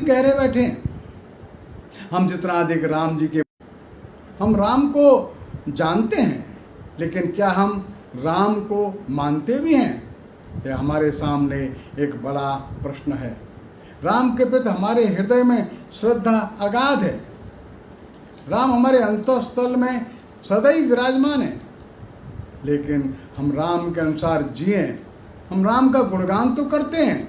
गहरे बैठे हैं। हम जितना अधिक राम जी के, हम राम को जानते हैं, लेकिन क्या हम राम को मानते भी हैं? यह हमारे सामने एक बड़ा प्रश्न है। राम के प्रति हमारे हृदय में श्रद्धा अगाध है। राम हमारे अंतःस्थल में सदैव विराजमान है, लेकिन हम राम के अनुसार जिए, हम राम का गुणगान तो करते हैं,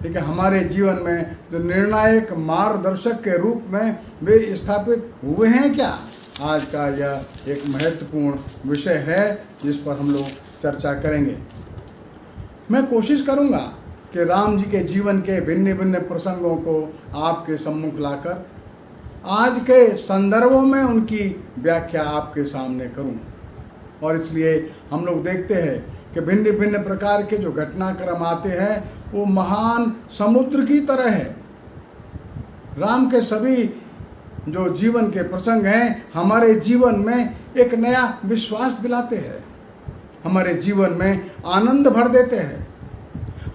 लेकिन हमारे जीवन में जो निर्णायक मार्गदर्शक के रूप में वे स्थापित हुए हैं क्या? आज का यह एक महत्वपूर्ण विषय है जिस पर हम लोग चर्चा करेंगे। मैं कोशिश करूंगा कि राम जी के जीवन के भिन्न भिन्न प्रसंगों को आपके सम्मुख लाकर आज के संदर्भों में उनकी व्याख्या आपके सामने करूं। और इसलिए हम लोग देखते हैं कि भिन्न भिन्न प्रकार के जो घटनाक्रम आते हैं वो महान समुद्र की तरह है। राम के सभी जो जीवन के प्रसंग हैं हमारे जीवन में एक नया विश्वास दिलाते हैं, हमारे जीवन में आनंद भर देते हैं,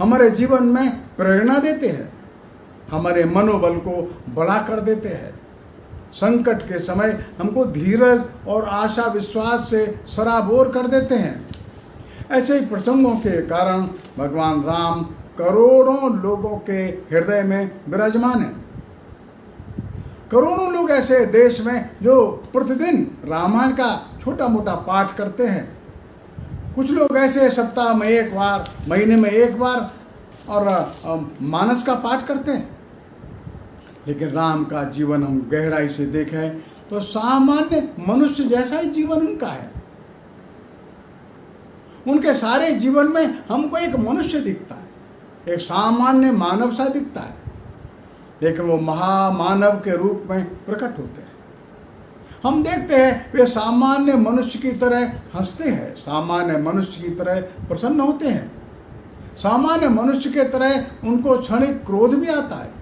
हमारे जीवन में प्रेरणा देते हैं, हमारे मनोबल को बढ़ा कर देते हैं। संकट के समय हमको धीरज और आशा विश्वास से सराबोर कर देते हैं। ऐसे ही प्रसंगों के कारण भगवान राम करोड़ों लोगों के हृदय में विराजमान है। करोड़ों लोग ऐसे देश में जो प्रतिदिन रामायण का छोटा मोटा पाठ करते हैं। कुछ लोग ऐसे सप्ताह में एक बार, महीने में एक बार और मानस का पाठ करते हैं। लेकिन राम का जीवन हम गहराई से देखें तो सामान्य मनुष्य जैसा ही जीवन उनका है। उनके सारे जीवन में हमको एक मनुष्य दिखता है, एक सामान्य मानव सा दिखता है, लेकिन वो महामानव के रूप में प्रकट होते हैं। हम देखते हैं वे सामान्य मनुष्य की तरह हंसते हैं, सामान्य मनुष्य की तरह प्रसन्न होते हैं, सामान्य मनुष्य के तरह उनको क्षणिक क्रोध भी आता है,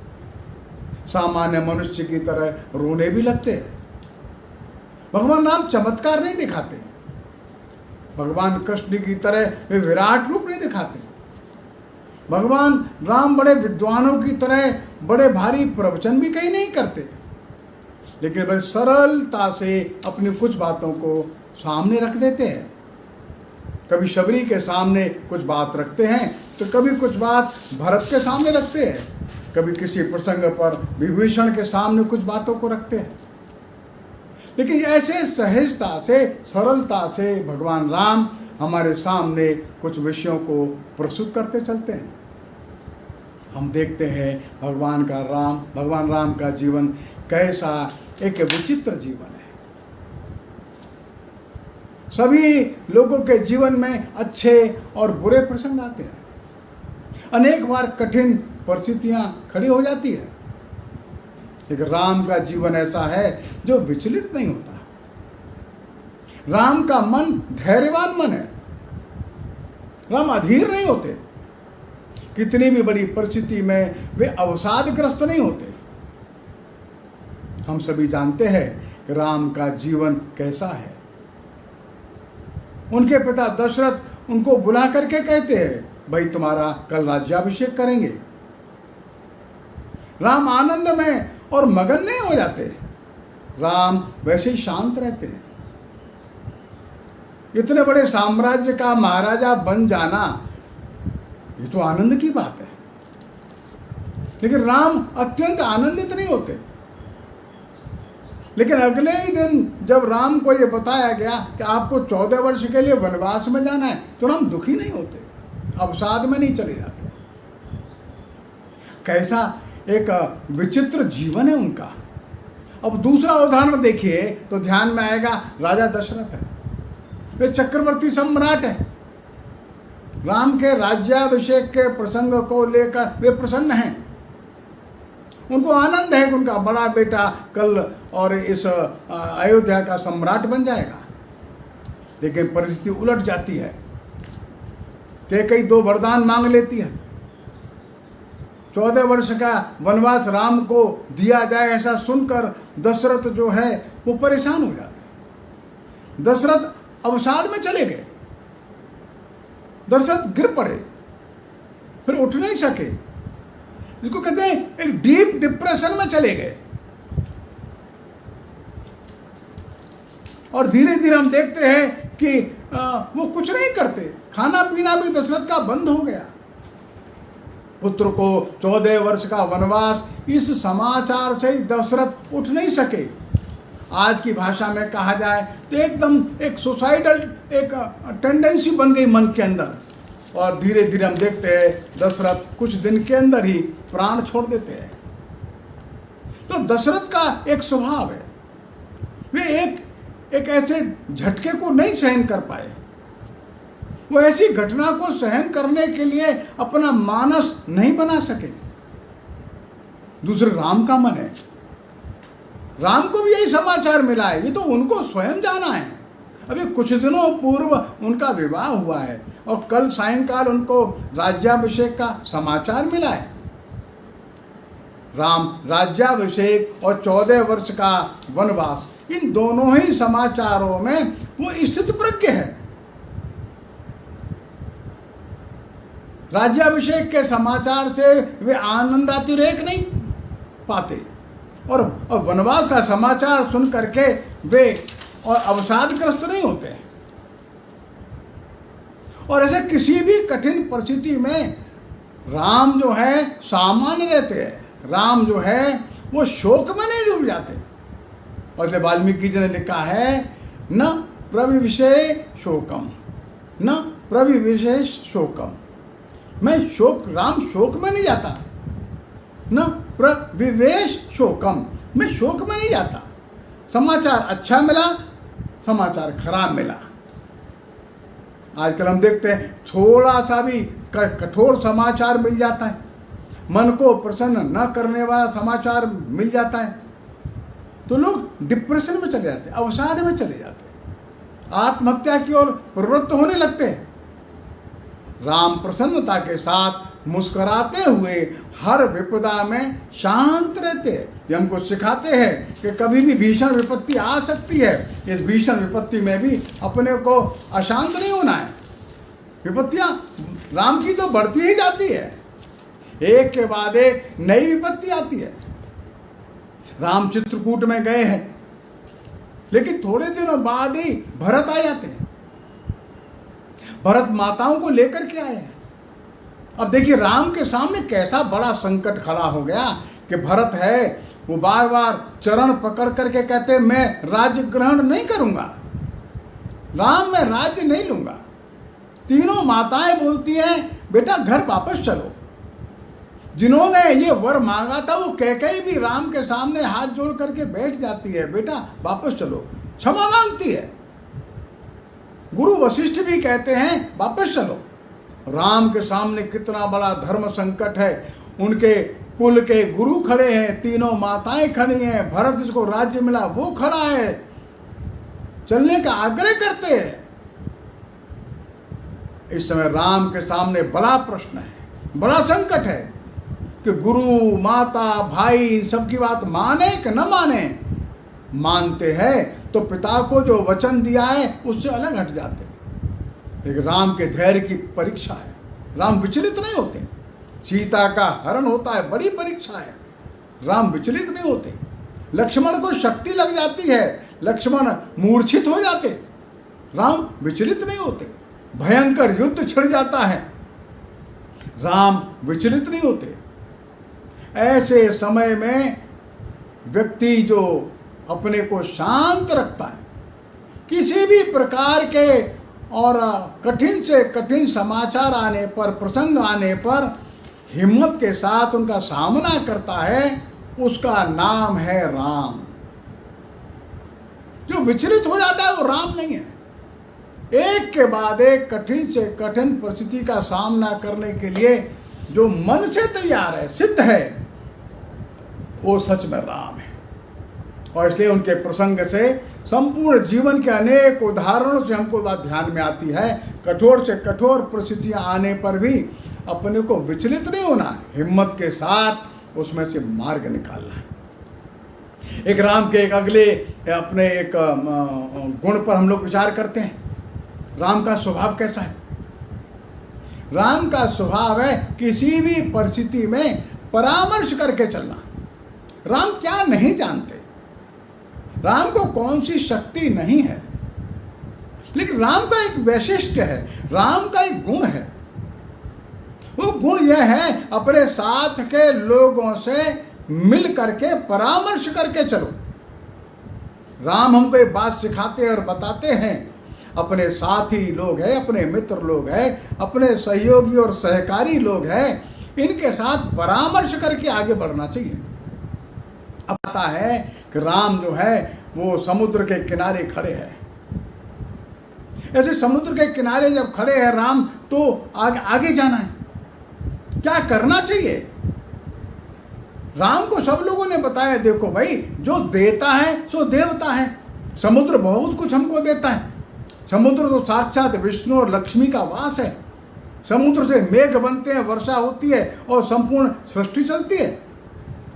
सामान्य मनुष्य की तरह रोने भी लगते हैं। भगवान राम चमत्कार नहीं दिखाते, भगवान कृष्ण की तरह वे विराट रूप नहीं दिखाते। भगवान राम बड़े विद्वानों की तरह बड़े भारी प्रवचन भी कहीं नहीं करते, लेकिन बड़े सरलता से अपनी कुछ बातों को सामने रख देते हैं। कभी शबरी के सामने कुछ बात रखते हैं तो कभी कुछ बात भरत के सामने रखते हैं, कभी किसी प्रसंग पर विभीषण के सामने कुछ बातों को रखते हैं। लेकिन ऐसे सहजता से, सरलता से भगवान राम हमारे सामने कुछ विषयों को प्रस्तुत करते चलते हैं। हम देखते हैं भगवान राम का जीवन कैसा एक विचित्र जीवन है। सभी लोगों के जीवन में अच्छे और बुरे प्रसंग आते हैं। अनेक बार कठिन परिस्थितियां खड़ी हो जाती है, लेकिन राम का जीवन ऐसा है जो विचलित नहीं होता। राम का मन धैर्यवान मन है। राम अधीर नहीं होते, कितनी भी बड़ी परिस्थिति में वे अवसादग्रस्त नहीं होते। हम सभी जानते हैं कि राम का जीवन कैसा है। उनके पिता दशरथ उनको बुला करके कहते हैं, भाई तुम्हारा कल राज्याभिषेक करेंगे। राम आनंद में और मगन नहीं हो जाते, राम वैसे ही शांत रहते हैं। इतने बड़े साम्राज्य का महाराजा बन जाना ये तो आनंद की बात है, लेकिन राम अत्यंत आनंदित नहीं होते। लेकिन अगले ही दिन जब राम को ये बताया गया कि आपको 14 वर्ष के लिए वनवास में जाना है, तो राम दुखी नहीं होते, अवसाद में नहीं चले जाते। कैसा एक विचित्र जीवन है उनका। अब दूसरा उदाहरण देखिए तो ध्यान में आएगा, राजा दशरथ है, वे चक्रवर्ती सम्राट है। राम के राज्याभिषेक के प्रसंग को लेकर वे प्रसन्न हैं। उनको आनंद है कि उनका बड़ा बेटा कल और इस अयोध्या का सम्राट बन जाएगा। लेकिन परिस्थिति उलट जाती है कि कई 2 वरदान मांग लेती है। 14 वर्ष का वनवास राम को दिया जाए ऐसा सुनकर दशरथ जो है वो परेशान हो जाते। दशरथ अवसाद में चले गए, दशरथ गिर पड़े, फिर उठ नहीं सके। जिसको कहते हैं एक डीप डिप्रेशन में चले गए। और धीरे धीरे हम देखते हैं कि वो कुछ नहीं करते, खाना पीना भी दशरथ का बंद हो गया। पुत्र को 14 वर्ष का वनवास, इस समाचार से दशरथ उठ नहीं सके। आज की भाषा में कहा जाए तो एकदम एक सुसाइडल एक टेंडेंसी बन गई मन के अंदर। और धीरे धीरे हम देखते हैं दशरथ कुछ दिन के अंदर ही प्राण छोड़ देते हैं। तो दशरथ का एक स्वभाव है, वे एक ऐसे झटके को नहीं सहन कर पाए। वो ऐसी घटना को सहन करने के लिए अपना मानस नहीं बना सके। दूसरे राम का मन है, राम को भी यही समाचार मिला है, ये तो उनको स्वयं जाना है। अभी कुछ दिनों पूर्व उनका विवाह हुआ है और कल सायंकाल उनको राज्याभिषेक का समाचार मिला है। राम राज्याभिषेक और 14 वर्ष का वनवास, इन दोनों ही समाचारों में वो स्थित प्रज्ञ है। राज्याभिषेक के समाचार से वे आनंदातिरेक नहीं पाते और वनवास का समाचार सुन करके वे और अवसादग्रस्त नहीं होते। और ऐसे किसी भी कठिन परिस्थिति में राम जो है सामान्य रहते हैं। राम जो है वो शोक में नहीं डूब जाते। और इसलिए वाल्मीकि जी ने लिखा है, न प्रविविशे शोकम, न प्रविविशे शोकम। राम शोक में नहीं जाता, न प्रविवेश शोकम, मैं शोक में नहीं जाता। समाचार अच्छा मिला, समाचार खराब मिला। आजकल हम देखते हैं थोड़ा सा भी कठोर समाचार मिल जाता है, मन को प्रसन्न न करने वाला समाचार मिल जाता है, तो लोग डिप्रेशन में चले जाते हैं, अवसाद में चले जाते हैं, आत्महत्या की ओर प्रवृत्त होने लगते हैं। राम प्रसन्नता के साथ मुस्कुराते हुए हर विपदा में शांत रहते हैं। ये हमको सिखाते हैं कि कभी भी भीषण विपत्ति आ सकती है, इस भीषण विपत्ति में भी अपने को अशांत नहीं होना है। विपत्तियां राम की तो बढ़ती ही जाती है, एक के बाद एक नई विपत्ति आती है। राम चित्रकूट में गए हैं, लेकिन थोड़े दिनों बाद ही भरत आ जाते हैं। भरत माताओं को लेकर के आए हैं। अब देखिए राम के सामने कैसा बड़ा संकट खड़ा हो गया कि भरत है वो बार बार चरण पकड़ करके कहते मैं राज्य ग्रहण नहीं करूंगा, राम मैं राज्य नहीं लूंगा। तीनों माताएं बोलती हैं बेटा घर वापस चलो। जिन्होंने ये वर मांगा था वो कैकेयी भी राम के सामने हाथ जोड़ करके बैठ जाती है, बेटा वापस चलो, क्षमा मांगती है। गुरु वशिष्ठ भी कहते हैं वापस चलो। राम के सामने कितना बड़ा धर्म संकट है, उनके कुल के गुरु खड़े हैं, तीनों माताएं खड़ी हैं, भरत जिसको राज्य मिला वो खड़ा है, चलने का आग्रह करते हैं। इस समय राम के सामने बड़ा प्रश्न है, बड़ा संकट है कि गुरु माता भाई सबकी बात माने कि न माने। मानते हैं तो पिता को जो वचन दिया है उससे अलग हट जाते हैं। लेकिन राम के धैर्य की परीक्षा है, राम विचलित नहीं होते। सीता का हरण होता है, बड़ी परीक्षा है, राम विचलित नहीं होते। लक्ष्मण को शक्ति लग जाती है, लक्ष्मण मूर्छित हो जाते, राम विचलित नहीं होते। भयंकर युद्ध छिड़ जाता है, राम विचलित नहीं होते। ऐसे समय में व्यक्ति जो अपने को शांत रखता है, किसी भी प्रकार के और कठिन से कठिन समाचार आने पर, प्रसंग आने पर हिम्मत के साथ उनका सामना करता है, उसका नाम है राम। जो विचलित हो जाता है वो राम नहीं है। एक के बाद एक कठिन से कठिन परिस्थिति का सामना करने के लिए जो मन से तैयार है, सिद्ध है, वो सच में राम है। और इसलिए उनके प्रसंग से संपूर्ण जीवन के अनेक उदाहरणों से हमको बात ध्यान में आती है, कठोर से कठोर परिस्थितियां आने पर भी अपने को विचलित नहीं होना, हिम्मत के साथ उसमें से मार्ग निकालना है। एक राम के एक अगले अपने एक गुण पर हम लोग विचार करते हैं। राम का स्वभाव कैसा है? राम का स्वभाव है किसी भी परिस्थिति में परामर्श करके चलना। राम क्या नहीं जानते, राम को कौन सी शक्ति नहीं है, लेकिन राम का एक वैशिष्ट्य है, राम का एक गुण है। वो गुण यह है अपने साथ के लोगों से मिल करके परामर्श करके चलो। राम हमको एक बात सिखाते और बताते हैं, अपने साथी लोग हैं, अपने मित्र लोग हैं, अपने सहयोगी और सहकारी लोग हैं, इनके साथ परामर्श करके आगे बढ़ना चाहिए। अब आता है कि राम जो है वो समुद्र के किनारे खड़े हैं। ऐसे समुद्र के किनारे जब खड़े हैं राम, तो आगे जाना है, क्या करना चाहिए। राम को सब लोगों ने बताया, देखो भाई, जो देता है सो देवता है। समुद्र बहुत कुछ हमको देता है। समुद्र तो साक्षात विष्णु और लक्ष्मी का वास है। समुद्र से मेघ बनते हैं, वर्षा होती है और संपूर्ण सृष्टि चलती है।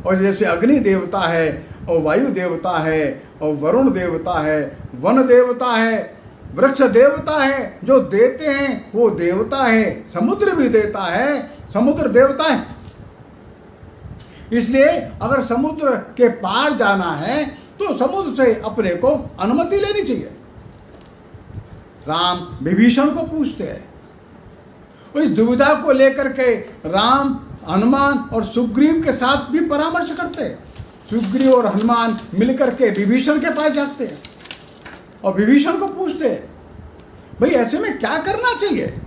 और जैसे अग्नि देवता है और वायु देवता है और वरुण देवता है, वन देवता है, वृक्ष देवता है, जो देते हैं वो देवता है। समुद्र भी देता है, समुद्र देवता है। इसलिए अगर समुद्र के पार जाना है तो समुद्र से अपने को अनुमति लेनी चाहिए। राम विभीषण को पूछते हैं, और इस दुविधा को लेकर के राम हनुमान और सुग्रीव के साथ भी परामर्श करते हैं। सुग्रीव और हनुमान मिलकर के विभीषण के पास जाते हैं और विभीषण को पूछते हैं, भाई ऐसे में क्या करना चाहिए।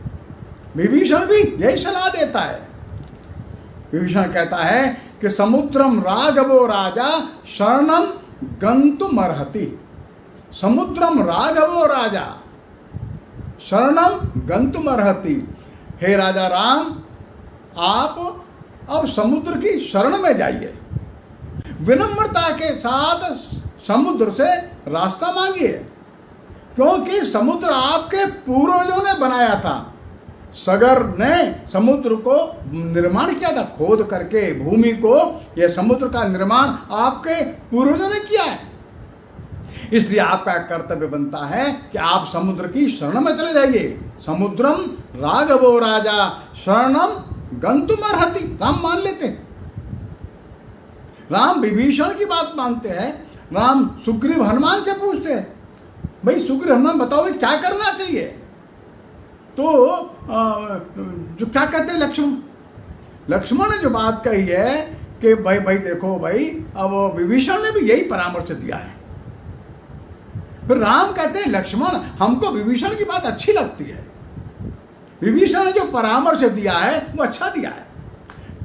विभीषण भी यही सलाह देता है। विभीषण कहता है कि समुद्रम राघवो राजा शरणम गंतुमर्हति। समुद्रम राघवो राजा शरणम गंतुमर्हति। हे राजा राम, आप अब समुद्र की शरण में जाइए, विनम्रता के साथ समुद्र से रास्ता मांगिए, क्योंकि समुद्र आपके पूर्वजों ने बनाया था। सगर ने समुद्र को निर्माण किया था, खोद करके भूमि को। यह समुद्र का निर्माण आपके पूर्वजों ने किया है। इसलिए आपका कर्तव्य बनता है कि आप समुद्र की शरण में चले जाइए। समुद्रम राघवो राजा शरणम गंतुमर्हति। राम मान लेते हैं, राम विभीषण की बात मानते हैं। राम सुग्रीव हनुमान से पूछते हैं, भाई सुग्रीव हनुमान बताओ क्या करना चाहिए। तो जो क्या कहते हैं लक्ष्मण ने जो बात कही है कि भाई देखो भाई, अब विभीषण ने भी यही परामर्श दिया है। फिर राम कहते हैं, लक्ष्मण हमको विभीषण की बात अच्छी लगती है। विभीषण ने जो परामर्श दिया है वो अच्छा दिया है।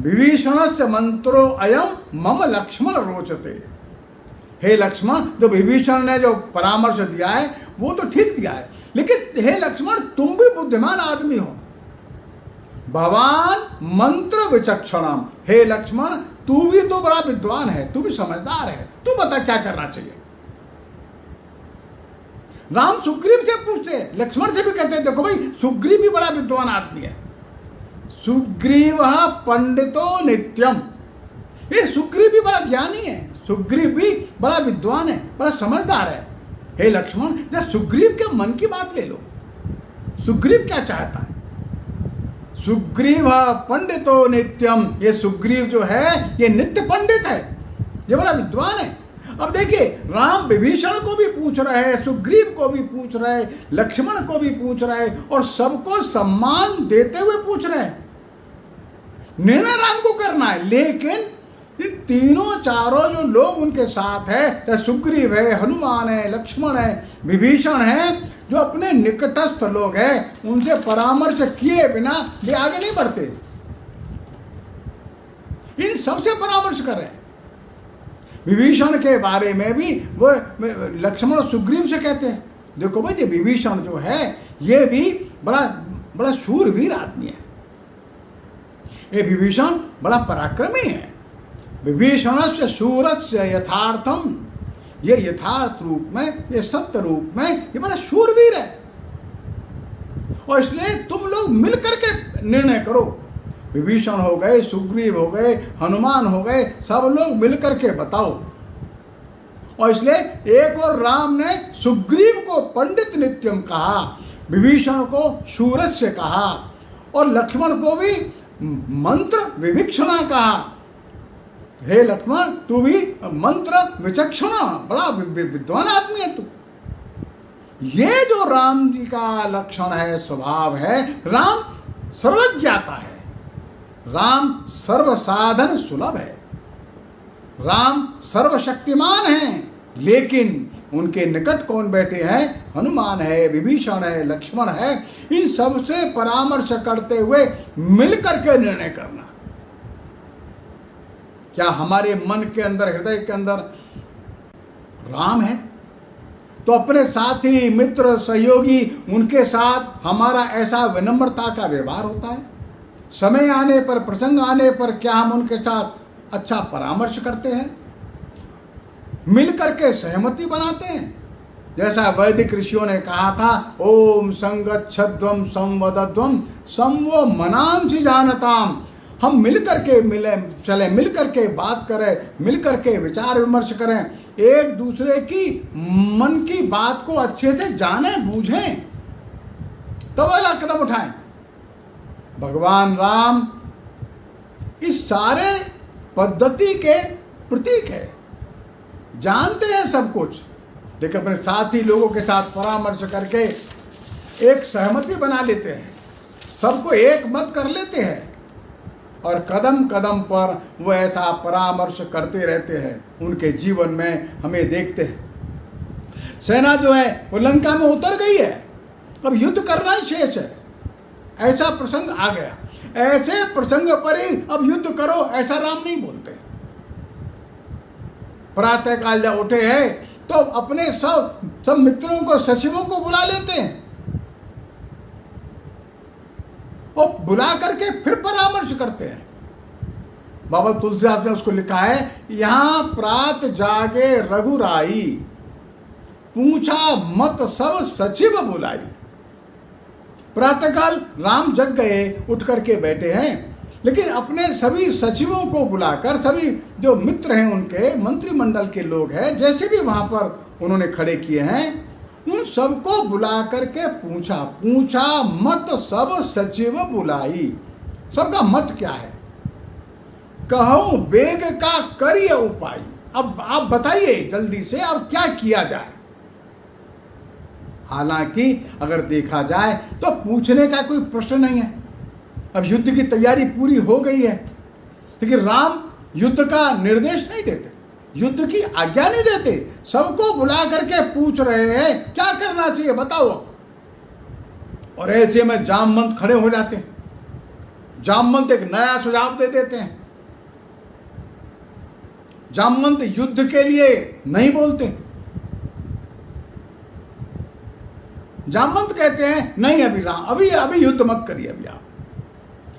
विभीषणस्य मंत्रो अयम मम लक्ष्मण रोचते। हे लक्ष्मण, जो विभीषण ने जो परामर्श दिया है वो तो ठीक दिया है, लेकिन हे लक्ष्मण, तुम भी बुद्धिमान आदमी हो। भगवान मंत्र विचक्षणम। हे लक्ष्मण, तू भी तो बड़ा विद्वान है, तू भी समझदार है, तू बता क्या करना चाहिए। राम सुग्रीव से पूछते हैं, लक्ष्मण से भी कहते हैं, देखो भाई सुग्रीव भी बड़ा विद्वान आदमी है। सुग्रीव पंडितो नित्यम। ये सुग्रीव भी बड़ा ज्ञानी है, सुग्रीव भी बड़ा विद्वान है, बड़ा समझदार है। हे लक्ष्मण, जब सुग्रीव के मन की बात ले लो, सुग्रीव क्या चाहता है। सुग्रीव पंडितो नित्यम। ये सुग्रीव जो है ये नित्य पंडित है, ये बड़ा विद्वान है। अब देखिए, राम विभीषण को भी पूछ रहे हैं, सुग्रीव को भी पूछ रहे हैं, लक्ष्मण को भी पूछ रहे हैं, और सबको सम्मान देते हुए पूछ रहे हैं। निर्णय राम को करना है, लेकिन इन तीनों चारों जो लोग उनके साथ है, सुग्रीव है, हनुमान है, लक्ष्मण है, विभीषण है, जो अपने निकटस्थ लोग हैं, उनसे परामर्श किए बिना वे आगे नहीं बढ़ते। इन सबसे परामर्श करें। विभीषण के बारे में भी वो लक्ष्मण और सुग्रीव से कहते हैं, देखो भाई, ये विभीषण जो है ये भी बड़ा शूरवीर आदमी है। ये विभीषण बड़ा पराक्रमी है। विभीषणस्य शूरस्य यथार्थम। ये यथार्थ रूप में, ये सत्य रूप में ये बड़ा शूरवीर है। और इसलिए तुम लोग मिलकर के निर्णय करो। विभीषण हो गए, सुग्रीव हो गए, हनुमान हो गए, सब लोग मिलकर के बताओ। और इसलिए एक और राम ने सुग्रीव को पंडित नित्यम कहा, विभीषण को शूरस्य कहा, और लक्ष्मण को भी मंत्र विभीषणा कहा। हे लक्ष्मण, तू भी मंत्र विचक्षण, बड़ा विद्वान आदमी है तू। ये जो राम जी का लक्षण है, स्वभाव है, राम सर्वज्ञाता है, राम सर्वसाधन सुलभ है, राम सर्वशक्तिमान है। लेकिन उनके निकट कौन बैठे हैं? हनुमान है, विभीषण है, लक्ष्मण है। इन सबसे परामर्श करते हुए मिलकर के निर्णय करना। क्या हमारे मन के अंदर, हृदय के अंदर राम है? तो अपने साथी, मित्र, सहयोगी, उनके साथ हमारा ऐसा विनम्रता का व्यवहार होता है। समय आने पर, प्रसंग आने पर क्या हम उनके साथ अच्छा परामर्श करते हैं? मिलकर के सहमति बनाते हैं। जैसा वैदिक ऋषियों ने कहा था, ओम संगच्छध्वम संवदध्वम समवो मनांसि जानताम। हम मिलकर के चले, मिलकर के बात करें, मिलकर के विचार विमर्श करें, एक दूसरे की मन की बात को अच्छे से जाने बूझें, तब अगला कदम उठाएं। भगवान राम इस सारे पद्धति के प्रतीक है। जानते हैं सब कुछ, लेकिन अपने साथी लोगों के साथ परामर्श करके एक सहमति बना लेते हैं, सबको एक मत कर लेते हैं और कदम कदम पर वो ऐसा परामर्श करते रहते हैं। उनके जीवन में हमें देखते हैं। सेना जो है वो लंका में उतर गई है, अब युद्ध करना ही शेष है। ऐसा प्रसंग आ गया, ऐसे प्रसंग पर ही अब युद्ध करो, ऐसा राम नहीं बोलते। प्रातः काल जब उठे हैं तो अपने सब मित्रों को, सचिवों को बुला लेते हैं और बुला करके फिर परामर्श करते हैं। बाबा तुलसीदास ने उसको लिखा है, यहाँ प्रात जागे रघुराई, पूछा मत सब सचिव बुलाई। प्रातःकाल राम जग गए, उठ करके बैठे हैं, लेकिन अपने सभी सचिवों को बुलाकर, सभी जो मित्र हैं उनके, मंत्रिमंडल के लोग हैं, जैसे भी वहां पर उन्होंने खड़े किए हैं, उन सबको बुला करके पूछा मत सब सचिव बुलाई। सबका मत क्या है? कहूं वेग का करिए उपाय। अब आप बताइए जल्दी से, अब क्या किया जाए? हालांकि अगर देखा जाए तो पूछने का कोई प्रश्न नहीं है। अब युद्ध की तैयारी पूरी हो गई है, लेकिन राम युद्ध का निर्देश नहीं देते, युद्ध की आज्ञा नहीं देते, सबको बुला करके पूछ रहे हैं क्या करना चाहिए बताओ। और ऐसे में जामवंत खड़े हो जाते हैं। जामवंत एक नया सुझाव दे देते हैं। जामवंत युद्ध के लिए नहीं बोलते। जामवंत कहते हैं नहीं, अभी युद्ध मत करिए, अभी आप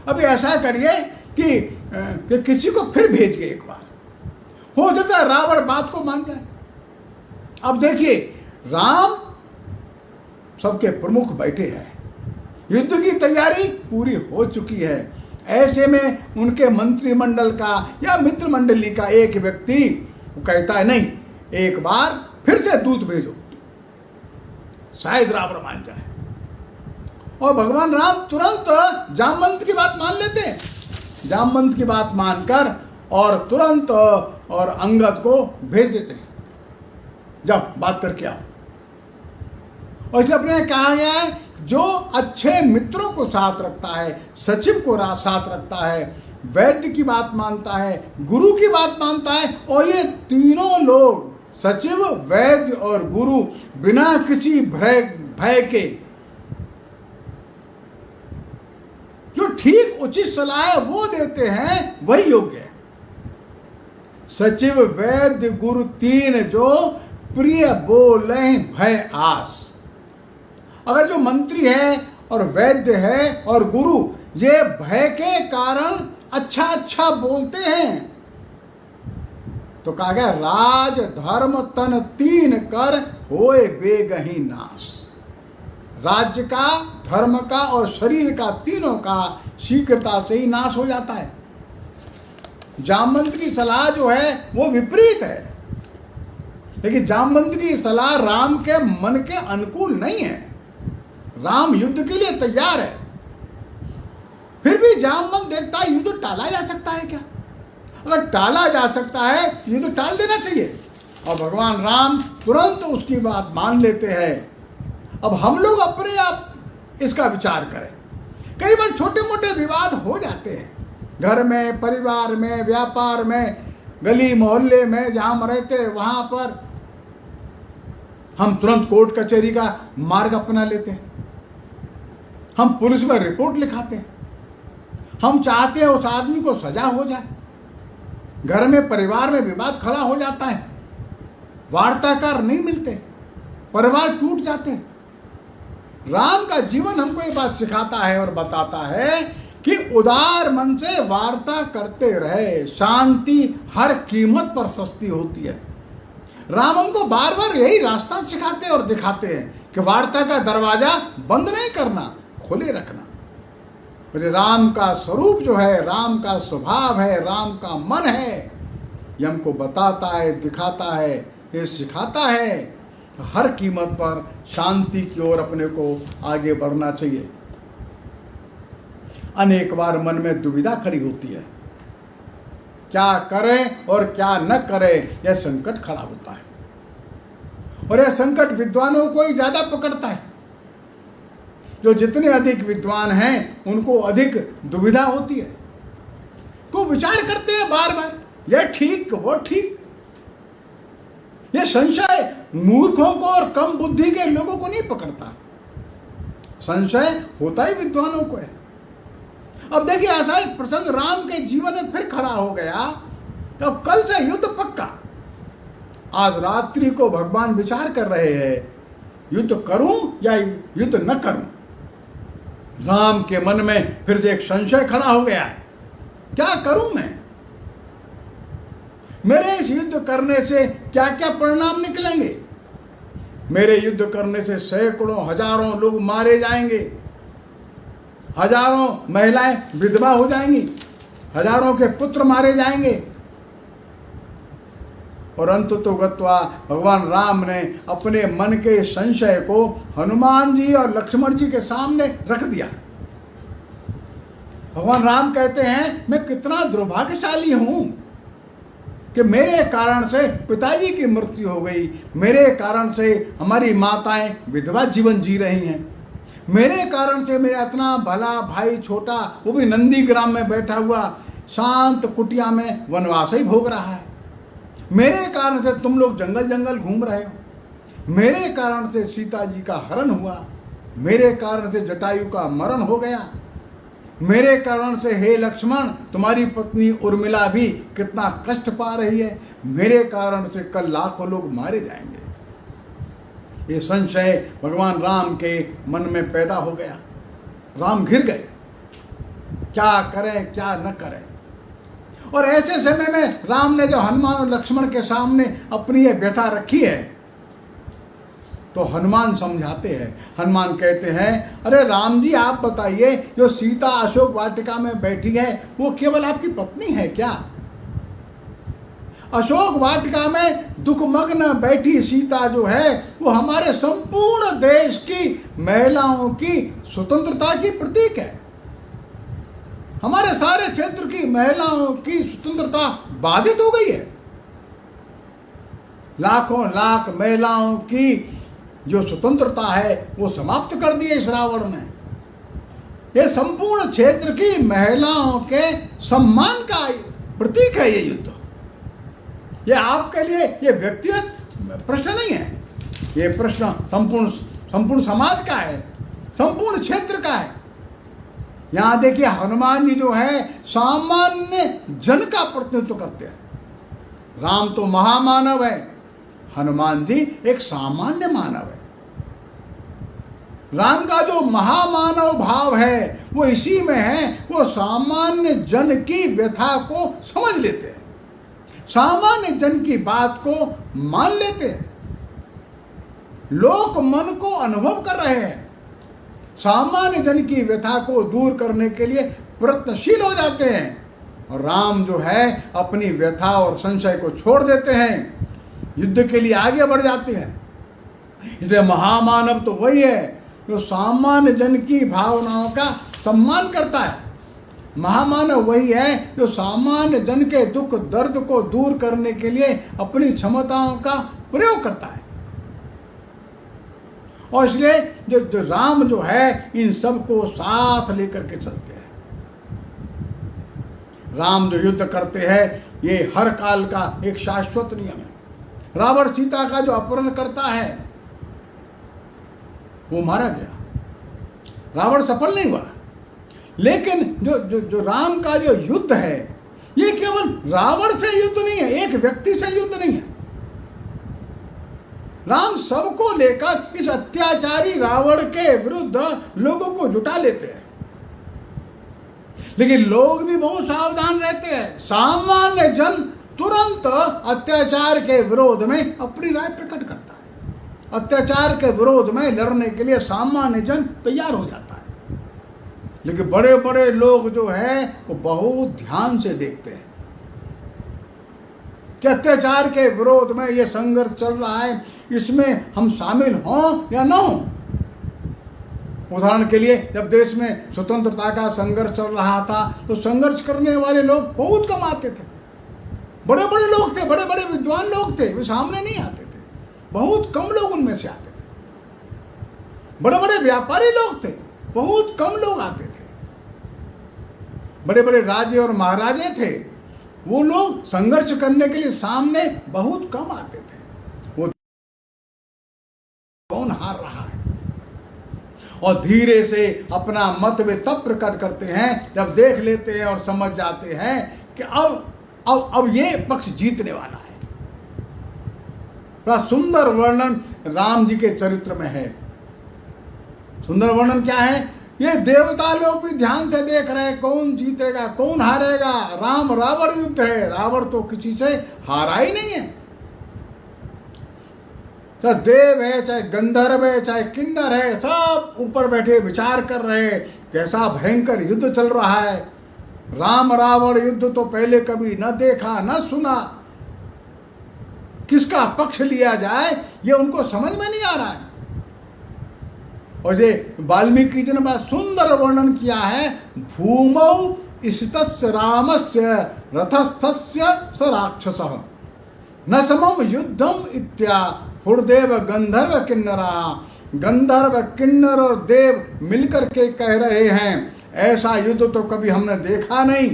अभी ऐसा करिए कि किसी को फिर भेज गए एक बार, हो सकता है रावण बात को मान जाए। अब देखिए, राम सबके प्रमुख बैठे हैं, युद्ध की तैयारी पूरी हो चुकी है। ऐसे में उनके मंत्रिमंडल का या मित्र मंडली का एक व्यक्ति कहता है नहीं, एक बार फिर से दूत भेजो, शायद रावण मान जाए। और भगवान राम तुरंत जामवंत की बात मान लेते हैं। जामवंत की बात मानकर और तुरंत और अंगद को भेज देते हैं, जाओ बात करके आओ। और इसे अपने कहा गया है, जो अच्छे मित्रों को साथ रखता है, सचिव को साथ रखता है, वैद्य की बात मानता है, गुरु की बात मानता है, और ये तीनों लोग सचिव, वैद्य और गुरु बिना किसी भय के जो ठीक उचित सलाह वो देते हैं, वही योग्य है। सचिव, वैद्य, गुरु तीन जो प्रिय बोले भय आस। अगर जो मंत्री है और वैद्य है और गुरु ये भय के कारण अच्छा अच्छा बोलते हैं, तो कहा गया राज धर्म तन तीन कर होए बेगही नाश। राज्य का, धर्म का और शरीर का, तीनों का शीघ्रता से ही नाश हो जाता है। जामवंत की सलाह जो है वो विपरीत है, लेकिन जामवंत की सलाह राम के मन के अनुकूल नहीं है। राम युद्ध के लिए तैयार है, फिर भी जामवंत देखता है युद्ध टाला जा सकता है क्या? अगर टाला जा सकता है ये तो टाल देना चाहिए। और भगवान राम तुरंत उसकी बात मान लेते हैं। अब हम लोग अपने आप इसका विचार करें। कई बार छोटे मोटे विवाद हो जाते हैं, घर में, परिवार में, व्यापार में, गली मोहल्ले में, जहाँ हम रहते हैं वहाँ पर हम तुरंत कोर्ट कचहरी का मार्ग अपना लेते हैं। हम पुलिस में रिपोर्ट लिखाते हैं। हम चाहते हैं उस आदमी को सजा हो जाए। घर में, परिवार में विवाद खड़ा हो जाता है, वार्ताकार नहीं मिलते, परिवार टूट जाते हैं। राम का जीवन हमको ये बात सिखाता है और बताता है कि उदार मन से वार्ता करते रहे, शांति हर कीमत पर सस्ती होती है। राम हमको बार बार यही रास्ता सिखाते और दिखाते हैं कि वार्ता का दरवाजा बंद नहीं करना, खुले रखना। बोले राम का स्वरूप जो है, राम का स्वभाव है, राम का मन है, ये हमको बताता है, दिखाता है, ये सिखाता है हर कीमत पर शांति की ओर अपने को आगे बढ़ना चाहिए। अनेक बार मन में दुविधा खड़ी होती है, क्या करें और क्या न करें, यह संकट खड़ा होता है। और यह संकट विद्वानों को ही ज्यादा पकड़ता है। जो जितने अधिक विद्वान हैं उनको अधिक दुविधा होती है, को विचार करते हैं बार बार, यह ठीक वो ठीक। यह संशय मूर्खों को और कम बुद्धि के लोगों को नहीं पकड़ता, संशय होता ही विद्वानों को है। अब देखिए ऐसा एक प्रसंग राम के जीवन में फिर खड़ा हो गया। अब कल से युद्ध पक्का। आज रात्रि को भगवान विचार कर रहे हैं, युद्ध करूं या युद्ध न करूं। राम के मन में फिर से एक संशय खड़ा हो गया है, क्या करूं मैं? मेरे इस युद्ध करने से क्या क्या परिणाम निकलेंगे? मेरे युद्ध करने से सैकड़ों हजारों लोग मारे जाएंगे, हजारों महिलाएं विधवा हो जाएंगी, हजारों के पुत्र मारे जाएंगे। और अंततोगत्वा भगवान राम ने अपने मन के संशय को हनुमान जी और लक्ष्मण जी के सामने रख दिया। भगवान राम कहते हैं मैं कितना दुर्भाग्यशाली हूं कि मेरे कारण से पिताजी की मृत्यु हो गई, मेरे कारण से हमारी माताएं विधवा जीवन जी रही हैं, मेरे कारण से मेरा इतना भला भाई छोटा, वो भी नंदी ग्राम में बैठा हुआ शांत कुटिया में वनवास ही भोग रहा है, मेरे कारण से तुम लोग जंगल जंगल घूम रहे हो, मेरे कारण से सीता जी का हरण हुआ, मेरे कारण से जटायु का मरण हो गया, मेरे कारण से हे लक्ष्मण तुम्हारी पत्नी उर्मिला भी कितना कष्ट पा रही है, मेरे कारण से कल लाखों लोग मारे जाएंगे। ये संशय भगवान राम के मन में पैदा हो गया। राम घिर गए, क्या करें क्या न करें। और ऐसे समय में राम ने जो हनुमान और लक्ष्मण के सामने अपनी ये व्यथा रखी है, तो हनुमान समझाते हैं। हनुमान कहते हैं अरे राम जी आप बताइए, जो सीता अशोक वाटिका में बैठी है वो केवल आपकी पत्नी है क्या? अशोक वाटिका में दुखमग्न बैठी सीता जो है वो हमारे संपूर्ण देश की महिलाओं की स्वतंत्रता की प्रतीक है। हमारे सारे क्षेत्र की महिलाओं की स्वतंत्रता बाधित हो गई है। लाखों लाख महिलाओं की जो स्वतंत्रता है वो समाप्त कर दी है इस रावण ने। ये संपूर्ण क्षेत्र की महिलाओं के सम्मान का प्रतीक है ये युद्ध। ये आपके लिए ये व्यक्तिगत प्रश्न नहीं है, ये प्रश्न संपूर्ण समाज का है, संपूर्ण क्षेत्र का है। यहाँ देखिए हनुमान जी जो है सामान्य जन का प्रतिनिधित्व करते हैं। राम तो महामानव है, हनुमान जी एक सामान्य मानव है। राम का जो महामानव भाव है वो इसी में है, वो सामान्य जन की व्यथा को समझ लेते हैं, सामान्य जन की बात को मान लेते हैं, लोक मन को अनुभव कर रहे हैं, सामान्य जन की व्यथा को दूर करने के लिए प्रयत्नशील हो जाते हैं। और राम जो है अपनी व्यथा और संशय को छोड़ देते हैं, युद्ध के लिए आगे बढ़ जाते हैं। इसलिए महामानव तो वही है जो सामान्य जन की भावनाओं का सम्मान करता है, महामानव वही है जो सामान्य जन के दुख दर्द को दूर करने के लिए अपनी क्षमताओं का प्रयोग करता है। और इसलिए जो राम जो है इन सबको साथ लेकर के चलते हैं। राम जो युद्ध करते हैं ये हर काल का एक शाश्वत नियम है। रावण सीता का जो अपहरण करता है वो मारा गया, रावण सफल नहीं हुआ। लेकिन जो राम का जो युद्ध है ये केवल रावण से युद्ध नहीं है, एक व्यक्ति से युद्ध नहीं है। राम सबको लेकर इस अत्याचारी रावण के विरुद्ध लोगों को जुटा लेते हैं। लेकिन लोग भी बहुत सावधान रहते हैं। सामान्य जन तुरंत अत्याचार के विरोध में अपनी राय प्रकट करता है। अत्याचार के विरोध में लड़ने के लिए सामान्य जन तैयार हो जाता है। लेकिन बड़े बड़े लोग जो है वो बहुत ध्यान से देखते हैं कि अत्याचार के विरोध में ये संघर्ष चल रहा है, इसमें हम शामिल हों या न हों। उदाहरण के लिए जब देश में स्वतंत्रता का संघर्ष चल रहा था तो संघर्ष करने वाले लोग बहुत कम आते थे। बड़े बड़े लोग थे, बड़े बड़े विद्वान लोग थे, वे सामने नहीं आते थे। बहुत कम लोग उनमें से आते थे। बड़े बड़े व्यापारी लोग थे, बहुत कम लोग आते थे। बड़े बड़े राजे और महाराजे थे, वो लोग संघर्ष करने के लिए सामने बहुत कम आते थे। वो कौन हार रहा है और धीरे से अपना मत वे तब प्रकट करते हैं जब देख लेते हैं और समझ जाते हैं कि अब ये पक्ष जीतने वाला है। बड़ा सुंदर वर्णन राम जी के चरित्र में है। सुंदर वर्णन क्या है? ये देवता लोग भी ध्यान से देख रहे हैं कौन जीतेगा कौन हारेगा। राम रावण युद्ध है, रावण तो किसी से हारा ही नहीं है। चाहे देव है, चाहे गंधर्व है, चाहे किन्नर है, सब ऊपर बैठे विचार कर रहे हैं कैसा भयंकर युद्ध चल रहा है। राम रावण युद्ध तो पहले कभी न देखा न सुना। किसका पक्ष लिया जाए ये उनको समझ में नहीं आ रहा है। और ये वाल्मीकि जी ने बड़ा सुंदर वर्णन किया है। भूमौ स्थितस्य रामस्य रथस्थस्य स राक्षसः न समम युद्धम इत्या हुर्देव गंधर्व किन्नरा। गंधर्व किन्नर और देव मिलकर के कह रहे हैं ऐसा युद्ध तो कभी हमने देखा नहीं।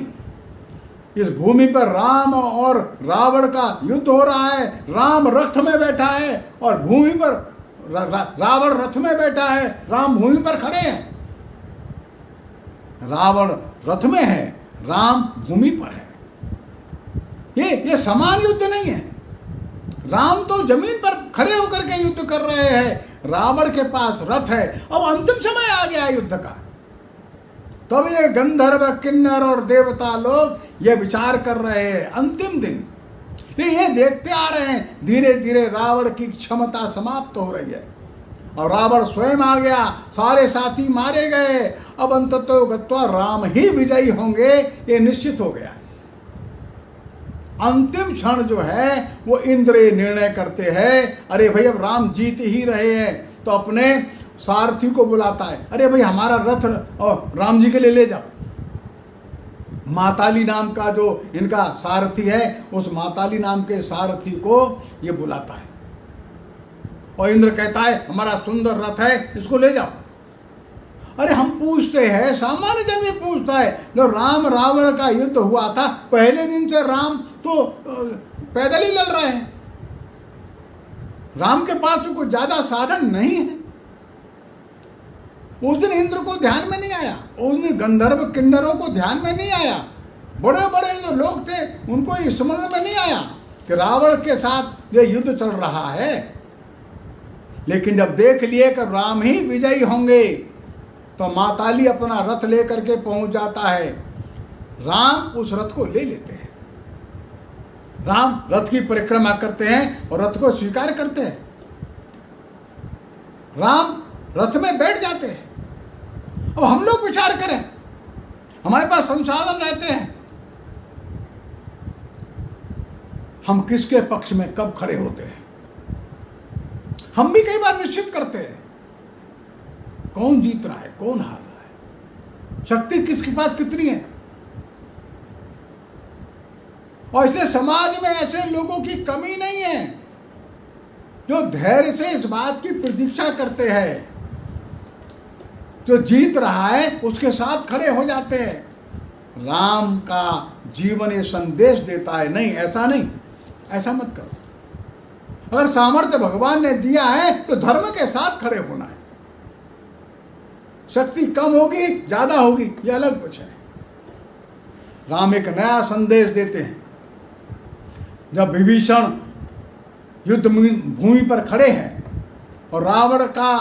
इस भूमि पर राम और रावण का युद्ध हो रहा है। राम रथ में बैठा है और भूमि पर रावण रथ में बैठा है, राम भूमि पर खड़े हैं। रावण रथ में है, राम भूमि पर है। ये समान युद्ध नहीं है। राम तो जमीन पर खड़े होकर के युद्ध कर रहे हैं, रावण के पास रथ है। अब अंतिम समय आ गया युद्ध का। तब ये गंधर्व किन्नर और देवता लोग ये विचार कर रहे हैं अंतिम दिन। ये देखते आ रहे हैं धीरे धीरे रावण की क्षमता समाप्त हो रही है और रावण स्वयं आ गया, सारे साथी मारे गए। अब अंततो गत्वा राम ही विजयी होंगे ये निश्चित हो गया। अंतिम क्षण जो है वो इंद्र निर्णय करते हैं अरे भाई अब राम जीत ही रहे हैं, तो अपने सारथी को बुलाता है। अरे भाई हमारा रथ और राम जी के लिए ले जाओ। माताली नाम का जो इनका सारथी है उस माताली नाम के सारथी को ये बुलाता है और इंद्र कहता है हमारा सुंदर रथ है, इसको ले जाओ। अरे हम पूछते हैं, सामान्य जन ये पूछता है, जब राम रावण का युद्ध हुआ था पहले दिन से राम तो पैदल ही लड़ रहे हैं। राम के पास तो कोई ज्यादा साधन नहीं है। उस दिन इंद्र को ध्यान में नहीं आया, उस दिन गंधर्व किन्नरों को ध्यान में नहीं आया, बड़े बड़े जो लोग थे उनको ये समझ में नहीं आया कि रावण के साथ ये युद्ध चल रहा है। लेकिन जब देख लिए कि राम ही विजयी होंगे तो माताली अपना रथ लेकर के पहुंच जाता है। राम उस रथ को ले लेते हैं। राम रथ की परिक्रमा करते हैं और रथ को स्वीकार करते हैं। राम रथ में बैठ जाते हैं। अब हम लोग विचार करें, हमारे पास संसाधन रहते हैं, हम किसके पक्ष में कब खड़े होते हैं। हम भी कई बार निश्चित करते हैं कौन जीत रहा है कौन हार रहा है, शक्ति किसके पास कितनी है। और इसे समाज में ऐसे लोगों की कमी नहीं है जो धैर्य से इस बात की प्रतीक्षा करते हैं, जो जीत रहा है उसके साथ खड़े हो जाते हैं। राम का जीवन ये संदेश देता है, नहीं ऐसा नहीं, ऐसा मत करो। अगर सामर्थ्य भगवान ने दिया है तो धर्म के साथ खड़े होना है। शक्ति कम होगी ज्यादा होगी ये अलग कुछ है। राम एक नया संदेश देते हैं। जब विभीषण युद्ध भूमि पर खड़े हैं और रावण का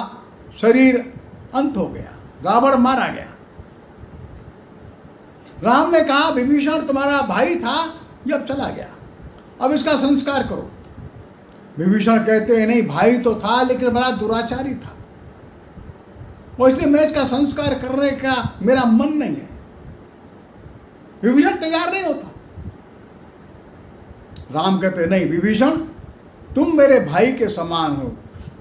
शरीर अंत हो गया, रावण मारा गया, राम ने कहा विभीषण तुम्हारा भाई था, ये अब चला गया, अब इसका संस्कार करो। विभीषण कहते हैं नहीं, भाई तो था लेकिन बड़ा दुराचारी था, और इसलिए मैं इसका संस्कार करने का मेरा मन नहीं है। विभीषण तैयार नहीं होता। राम कहते नहीं विभीषण तुम मेरे भाई के समान हो,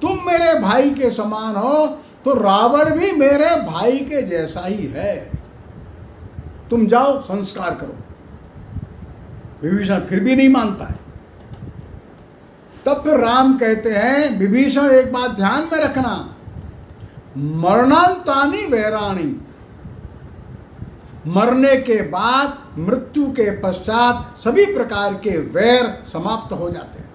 तुम मेरे भाई के समान हो तो रावण भी मेरे भाई के जैसा ही है, तुम जाओ संस्कार करो। विभीषण फिर भी नहीं मानता है। तब फिर राम कहते हैं विभीषण एक बात ध्यान में रखना, मरणांतानि वैराणि, मरने के बाद मृत्यु के पश्चात सभी प्रकार के वैर समाप्त हो जाते हैं।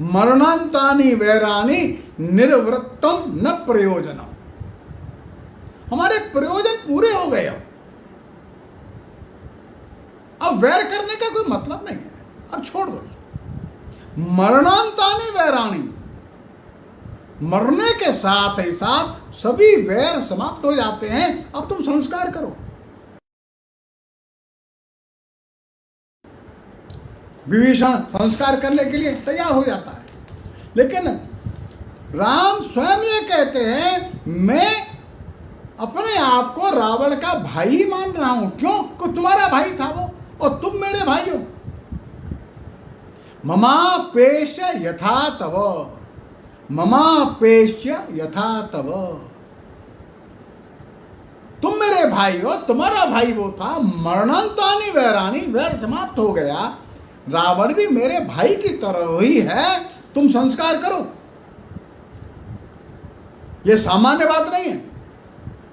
मरणांतानि वैराणि निर्वृत्तम न प्रयोजनम, हमारे प्रयोजन पूरे हो गए। अब वैर करने का कोई मतलब नहीं है, अब छोड़ दो। मरणांतानि वैराणि, मरने के साथ ही साथ सभी वैर समाप्त हो जाते हैं, अब तुम संस्कार करो। विभीषण संस्कार करने के लिए तैयार हो जाता है, लेकिन राम स्वयं ये कहते हैं मैं अपने आप को रावण का भाई मान रहा हूं। क्यों? कि तुम्हारा भाई था वो और तुम मेरे भाई हो। ममापेश यथा तव, ममापेश यथा तव, तुम मेरे भाई हो, तुम्हारा भाई वो था। मरणांतानि वैराणि, वैर समाप्त हो गया, रावण भी मेरे भाई की तरह ही है, तुम संस्कार करो। ये सामान्य बात नहीं है।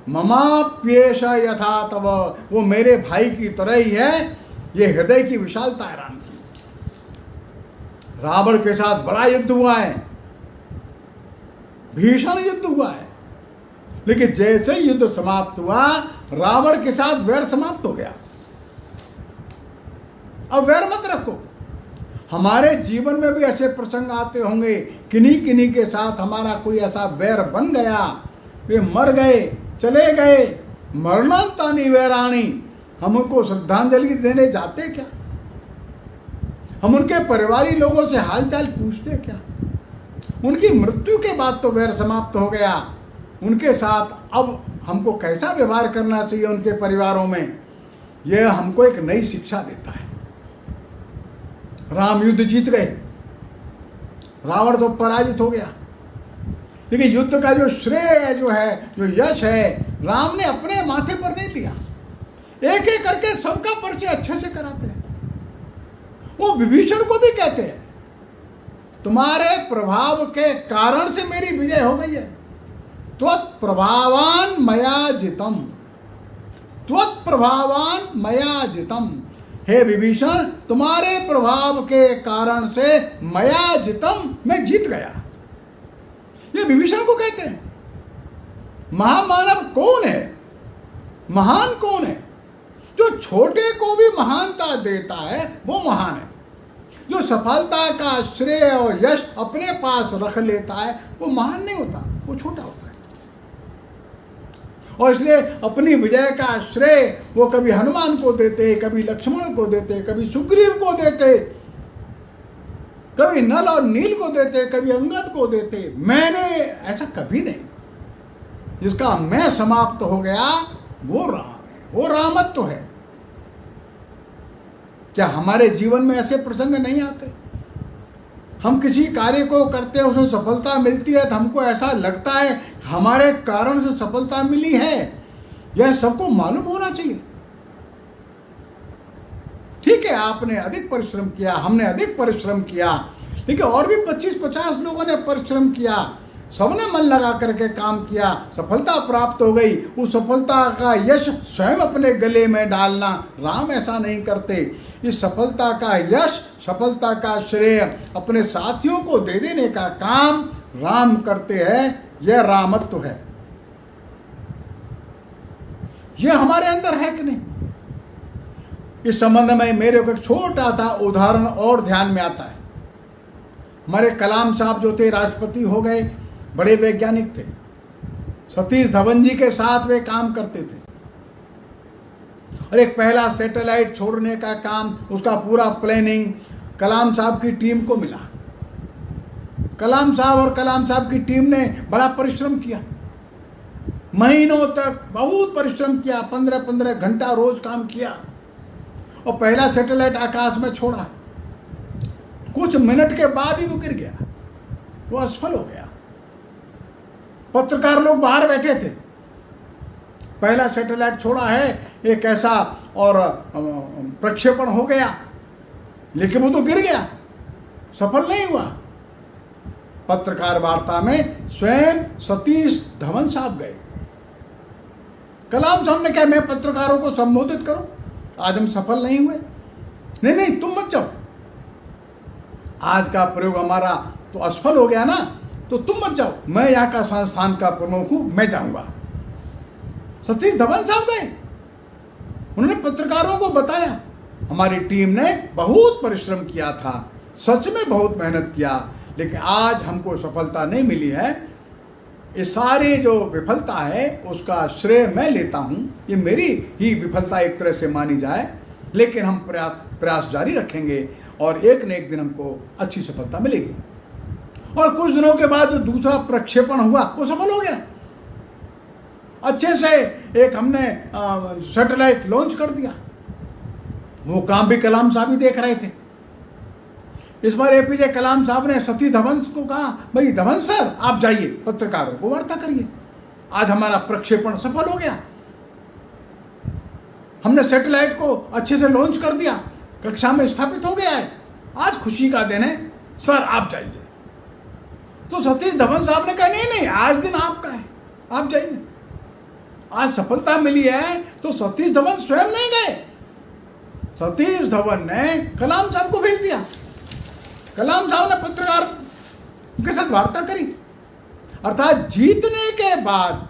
ममाप्येष यथा तव, वो मेरे भाई की तरह ही है। ये हृदय की विशालता है राम की। रावण के साथ बड़ा युद्ध हुआ है, भीषण युद्ध हुआ है, लेकिन जैसे ही युद्ध समाप्त हुआ रावण के साथ वैर समाप्त हो गया। अब वैर मत रखो। हमारे जीवन में भी ऐसे प्रसंग आते होंगे, किन्हीं किन्हीं के साथ हमारा कोई ऐसा वैर बन गया, वे मर गए, चले गए। मरणांतानि वैराणि, हम उनको श्रद्धांजलि देने जाते क्या? हम उनके परिवारी लोगों से हालचाल पूछते क्या? उनकी मृत्यु के बाद तो वैर समाप्त हो गया, उनके साथ अब हमको कैसा व्यवहार करना चाहिए उनके परिवारों में, यह हमको एक नई शिक्षा देता है। राम युद्ध जीत गए, रावण तो पराजित हो गया, लेकिन युद्ध का जो श्रेय जो है, जो यश है, राम ने अपने माथे पर नहीं लिया। एक एक करके सबका परिचय अच्छे से कराते हैं। वो विभीषण को भी कहते हैं तुम्हारे प्रभाव के कारण से मेरी विजय हो गई है। त्वत्प्रभावान मया जितम, त्वत्प्रभावान मया जितम, हे विभीषण तुम्हारे प्रभाव के कारण से मया जितम, मैं जीत गया। ये विभीषण को कहते हैं। महामानव कौन है? महान कौन है? जो छोटे को भी महानता देता है वो महान है। जो सफलता का श्रेय और यश अपने पास रख लेता है वो महान नहीं होता, वो छोटा होता है। और इसलिए अपनी विजय का श्रेय वो कभी हनुमान को देते, कभी लक्ष्मण को देते, कभी सुग्रीव को देते, कभी नल और नील को देते, कभी अंगद को देते। मैंने ऐसा कभी नहीं। जिसका मैं समाप्त हो गया वो राम है, वो रामत्व है। क्या हमारे जीवन में ऐसे प्रसंग नहीं आते? हम किसी कार्य को करते हैं, उसमें सफलता मिलती है तो हमको ऐसा लगता है हमारे कारण से सफलता मिली है। यह सबको मालूम होना चाहिए। ठीक है, आपने अधिक परिश्रम किया, हमने अधिक परिश्रम किया, लेकिन और भी 25-50 लोगों ने परिश्रम किया, सबने मन लगा करके काम किया, सफलता प्राप्त हो गई। उस सफलता का यश स्वयं अपने गले में डालना, राम ऐसा नहीं करते। इस सफलता का यश, सफलता का श्रेय अपने साथियों को दे देने का काम राम करते हैं। यह रामत्व है, यह हमारे अंदर है कि नहीं? इस संबंध में मेरे को एक छोटा सा उदाहरण और ध्यान में आता है। हमारे कलाम साहब जो थे, राष्ट्रपति हो गए, बड़े वैज्ञानिक थे। सतीश धवन जी के साथ वे काम करते थे और एक पहला सैटेलाइट छोड़ने का काम, उसका पूरा प्लानिंग कलाम साहब की टीम को मिला। कलाम साहब और कलाम साहब की टीम ने बड़ा परिश्रम किया, महीनों तक बहुत परिश्रम किया, 15-15 घंटा रोज काम किया और पहला सैटेलाइट आकाश में छोड़ा। कुछ मिनट के बाद ही वो गिर गया, वो असफल हो गया। पत्रकार लोग बाहर बैठे थे, पहला सैटेलाइट छोड़ा है, एक ऐसा और प्रक्षेपण हो गया, लेकिन वो तो गिर गया, सफल नहीं हुआ। पत्रकार वार्ता में स्वयं सतीश धवन साहब गए। कलाम साहब ने कहा, मैं पत्रकारों को संबोधित करूं, आज हम सफल नहीं हुए। नहीं तुम मत जाओ, आज का प्रयोग हमारा तो असफल हो गया ना, तो तुम मत जाओ, मैं यहाँ का संस्थान का प्रमुख हूं, मैं जाऊंगा। सतीश धवन साहब गए, उन्होंने पत्रकारों को बताया, हमारी टीम ने बहुत परिश्रम किया था, सच में बहुत मेहनत किया, लेकिन आज हमको सफलता नहीं मिली है। ये सारी जो विफलता है उसका श्रेय मैं लेता हूं, ये मेरी ही विफलता एक तरह से मानी जाए, लेकिन हम प्रयास जारी रखेंगे और एक न एक दिन हमको अच्छी सफलता मिलेगी। और कुछ दिनों के बाद जो दूसरा प्रक्षेपण हुआ वो सफल हो गया, अच्छे से एक हमने सैटेलाइट लॉन्च कर दिया। वो काम भी कलाम साहब ही देख रहे थे। इस बार एपीजे कलाम साहब ने सतीश धवन को कहा, भाई धवन सर आप जाइए, पत्रकारों को वार्ता करिए, आज हमारा प्रक्षेपण सफल हो गया, हमने सैटेलाइट को अच्छे से लॉन्च कर दिया, कक्षा में स्थापित हो गया है, आज खुशी का दिन है, सर आप जाइए। तो सतीश धवन साहब ने कहा, नहीं आज दिन आपका है, आप जाइए। आज सफलता मिली है तो सतीश धवन स्वयं नहीं गए, सतीश धवन ने कलाम साहब को भेज दिया। कलाम साहब ने पत्रकार के साथ वार्ता करी। अर्थात जीतने के बाद,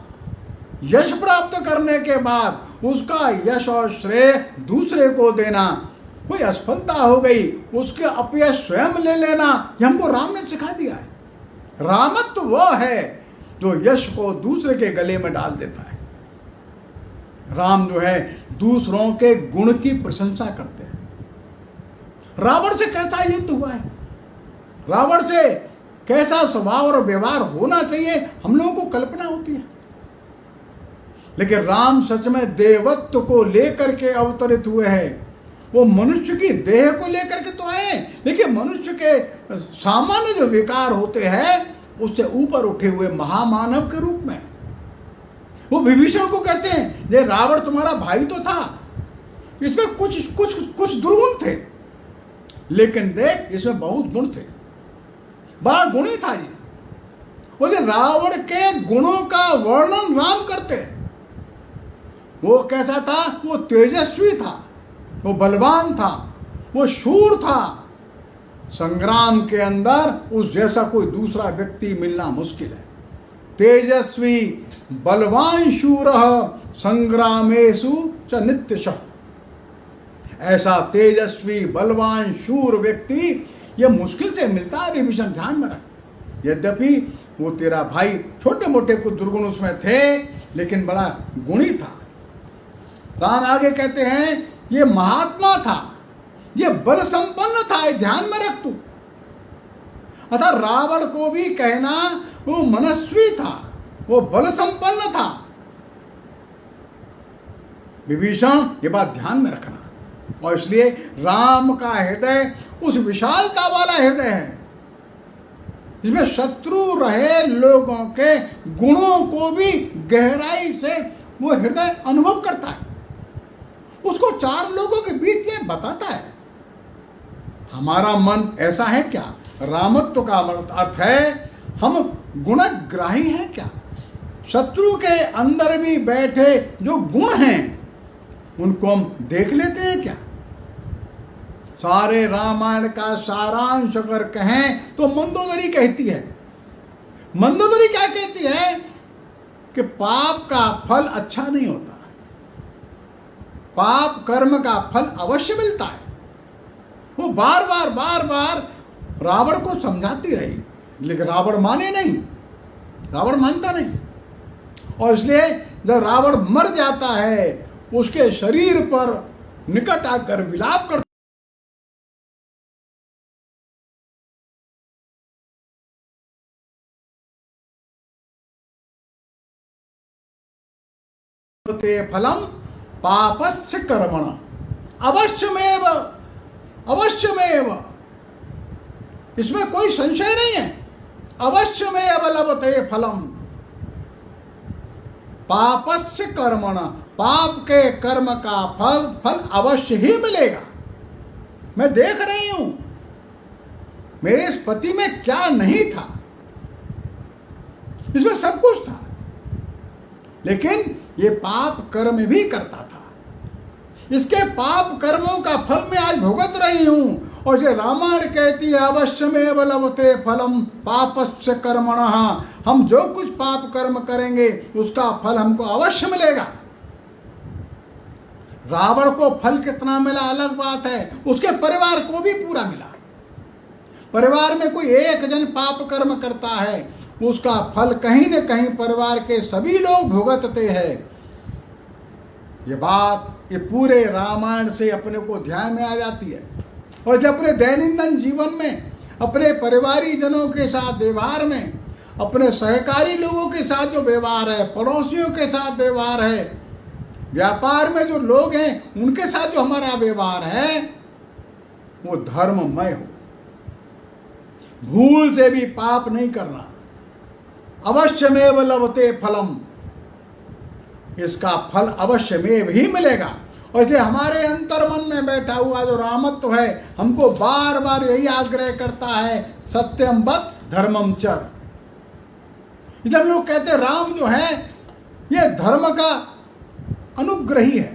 यश प्राप्त करने के बाद उसका यश और श्रेय दूसरे को देना, कोई असफलता हो गई उसके अपयश स्वयं ले लेना, ये हमको राम ने सिखा दिया है। रामत्व वह है जो यश को दूसरे के गले में डाल देता है। राम जो है दूसरों के गुण की प्रशंसा करते हैं। रावण से कैसा युद्ध हुआ है, रावण से कैसा स्वभाव और व्यवहार होना चाहिए हम लोगों को कल्पना होती है, लेकिन राम सच में देवत्व को लेकर के अवतरित हुए हैं। वो मनुष्य की देह को लेकर के तो आए, लेकिन मनुष्य के सामान्य जो विकार होते हैं उससे ऊपर उठे हुए महामानव के रूप में। वो विभीषण को कहते हैं, ये रावण तुम्हारा भाई तो था, इसमें कुछ दुर्गुण थे, लेकिन देख इसमें बहुत गुण थे, बड़ा गुणी था ये। बोले रावण के गुणों का वर्णन राम करते हैं। वो कैसा था, वो तेजस्वी था, वो बलवान था, वो शूर था। संग्राम के अंदर उस जैसा कोई दूसरा व्यक्ति मिलना मुश्किल है। तेजस्वी बलवान शूर संग्रामेषु च नित्यशः। ऐसा तेजस्वी बलवान शूर व्यक्ति यह मुश्किल से मिलता है विभीषण, ध्यान में रख। यद्यपि वो तेरा भाई, छोटे मोटे कुछ दुर्गुण उसमें थे, लेकिन बड़ा गुणी था। राम आगे कहते हैं ये महात्मा था, ये बल संपन्न था, ये ध्यान में रख तू। अतः रावण को भी कहना वो मनस्वी था, वो बल संपन्न था। विभीषण ये बात ध्यान में रखना। और इसलिए राम का हृदय उस विशालता वाला हृदय है जिसमें शत्रु रहे लोगों के गुणों को भी गहराई से वो हृदय अनुभव करता है, उसको चार लोगों के बीच में बताता है। हमारा मन ऐसा है क्या? रामत्व का अर्थ है हम गुणग्राही हैं क्या? शत्रु के अंदर भी बैठे जो गुण हैं उनको हम देख लेते हैं क्या? सारे रामायण का सारांश अगर कहें तो मंदोदरी कहती है, मंदोदरी क्या कहती है कि पाप का फल अच्छा नहीं होता, पाप कर्म का फल अवश्य मिलता है। वो बार बार रावण को समझाती रही, लेकिन रावण माने नहीं, रावण मानता नहीं। और इसलिए जब रावण मर जाता है उसके शरीर पर निकट आकर विलाप करते फलम पापस्य कर्मण अवश्यमेव, अवश्यमेव, इसमें कोई संशय नहीं है। अवश्यमेव लभते फलम पापस्य कर्मण, पाप के कर्म का फल अवश्य ही मिलेगा। मैं देख रही हूं मेरे इस पति में क्या नहीं था, इसमें सब कुछ था, लेकिन ये पाप कर्म भी करता था। इसके पाप कर्मों का फल मैं आज भुगत रही हूं। और ये रामायण कहती है अवश्यमेव लभते फलम पापस्य कर्मणः, हम जो कुछ पाप कर्म करेंगे उसका फल हमको अवश्य मिलेगा। रावण को फल कितना मिला अलग बात है, उसके परिवार को भी पूरा मिला। परिवार में कोई एक जन पाप कर्म करता है उसका फल कहीं न कहीं परिवार के सभी लोग भुगतते हैं। ये बात ये पूरे रामायण से अपने को ध्यान में आ जाती है। और जब अपने दैनंदिन जीवन में अपने परिवारी जनों के साथ व्यवहार में, अपने सहकारी लोगों के साथ जो व्यवहार है, पड़ोसियों के साथ व्यवहार है, व्यापार में जो लोग हैं उनके साथ जो हमारा व्यवहार है वो धर्ममय हो, भूल से भी पाप नहीं करना। अवश्यमेव लभते फलम, इसका फल अवश्यमेव ही मिलेगा। और इसलिए हमारे अंतर्मन में बैठा हुआ जो रामत्व है हमको बार बार यही आग्रह करता है, सत्यम वद धर्मम च। जब लोग कहते हैं राम जो है ये धर्म का अनुग्रही है,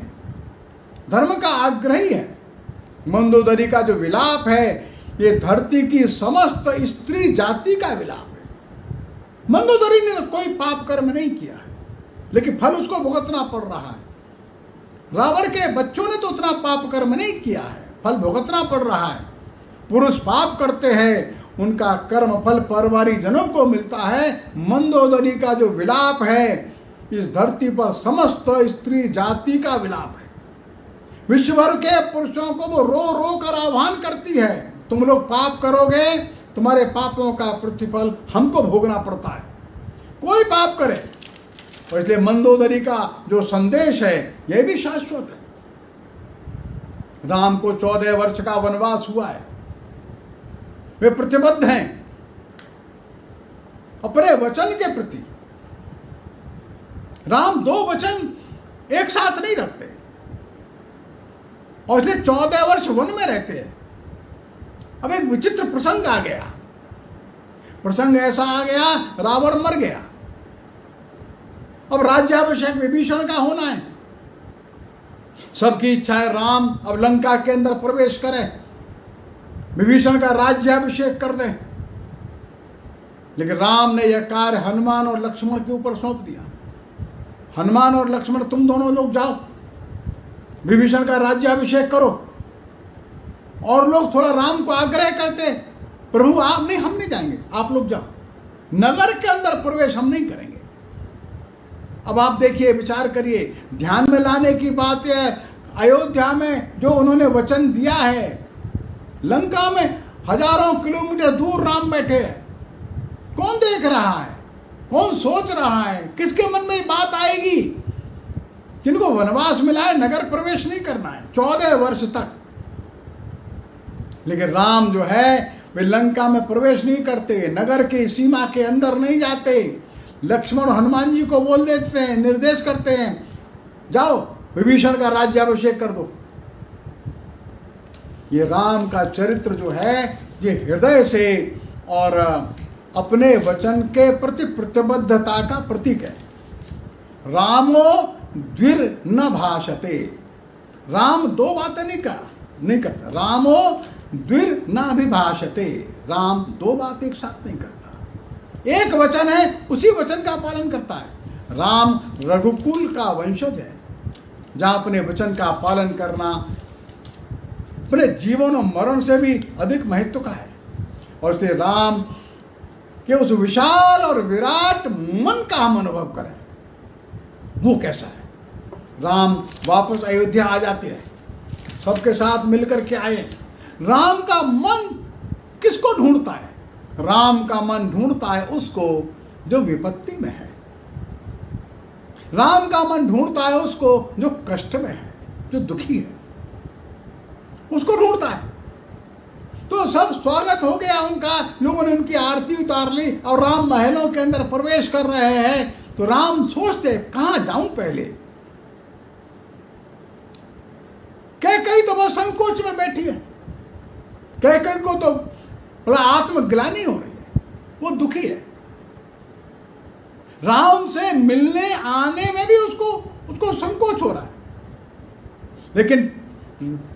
धर्म का आग्रही है। मंदोदरी का जो विलाप है ये धरती की समस्त स्त्री जाति का विलाप है। मंदोदरी ने कोई पाप कर्म नहीं किया है, लेकिन फल उसको भुगतना पड़ रहा है। रावण के बच्चों ने तो उतना पाप कर्म नहीं किया है, फल भुगतना पड़ रहा है। पुरुष पाप करते हैं उनका कर्म फल परिवारी जनों को मिलता है। मंदोदरी का जो विलाप है इस धरती पर समस्त स्त्री जाति का विलाप है। विश्व भर के पुरुषों को वो रो रो कर आह्वान करती है, तुम लोग पाप करोगे तुम्हारे पापों का प्रतिफल हमको भोगना पड़ता है, कोई पाप करे। और इसलिए मंदोदरी का जो संदेश है यह भी शाश्वत है। राम को 14 वर्ष का वनवास हुआ है, वे प्रतिबद्ध हैं अपने वचन के प्रति। राम 2 वचन एक साथ नहीं रखते और इसलिए 14 वर्ष वन में रहते हैं। अब एक विचित्र प्रसंग आ गया, प्रसंग ऐसा आ गया रावण मर गया, अब राज्याभिषेक विभीषण का होना है। सबकी इच्छा है राम अब लंका के अंदर प्रवेश करें, विभीषण का राज्याभिषेक कर दें, लेकिन राम ने यह कार्य हनुमान और लक्ष्मण के ऊपर सौंप दिया। हनुमान और लक्ष्मण तुम दोनों लोग जाओ, विभीषण का राज्याभिषेक करो। और लोग थोड़ा राम को आग्रह करते, प्रभु आप नहीं, हम नहीं जाएंगे, आप लोग जाओ, नगर के अंदर प्रवेश हम नहीं करेंगे। अब आप देखिए, विचार करिए, ध्यान में लाने की बात है। अयोध्या में जो उन्होंने वचन दिया है, लंका में हजारों किलोमीटर दूर राम बैठे हैं, कौन देख रहा है, कौन सोच रहा है, किसके मन में बात आएगी? जिनको वनवास मिला है नगर प्रवेश नहीं करना है 14 वर्ष तक, लेकिन राम जो है वे लंका में प्रवेश नहीं करते, नगर की सीमा के अंदर नहीं जाते। लक्ष्मण हनुमान जी को बोल देते हैं, निर्देश करते हैं, जाओ विभीषण का राज्याभिषेक कर दो। ये राम का चरित्र जो है ये हृदय से और अपने वचन के प्रति प्रतिबद्धता का प्रतीक है। रामो द्विर न भाषते, राम दो बातें नहीं करता। रामो द्विर न अभिभाषते, राम दो बात एक साथ नहीं करता। एक वचन है, उसी वचन का पालन करता है। राम रघुकुल का वंशज है, जहाँ अपने वचन का पालन करना अपने जीवन और मरण से भी अधिक महत्व का है। और इसलिए राम के उस विशाल और विराट मन का हम अनुभव करें। वो कैसा है? राम वापस अयोध्या आ जाते हैं, सबके साथ मिलकर के आए। राम का मन किसको ढूंढता है? राम का मन ढूंढता है उसको जो विपत्ति में है। राम का मन ढूंढता है उसको जो कष्ट में है, जो दुखी है, उसको ढूंढता है। तो सब स्वागत हो गया उनका, लोगों ने उनकी आरती उतार ली और राम महलों के अंदर प्रवेश कर रहे हैं। तो राम सोचते कहां जाऊं पहले। कैकेयी तो बहुत संकोच में बैठी है। कैकेयी को तो बड़ा आत्मग्लानि हो रही है, वो दुखी है। राम से मिलने आने में भी उसको संकोच हो रहा है। लेकिन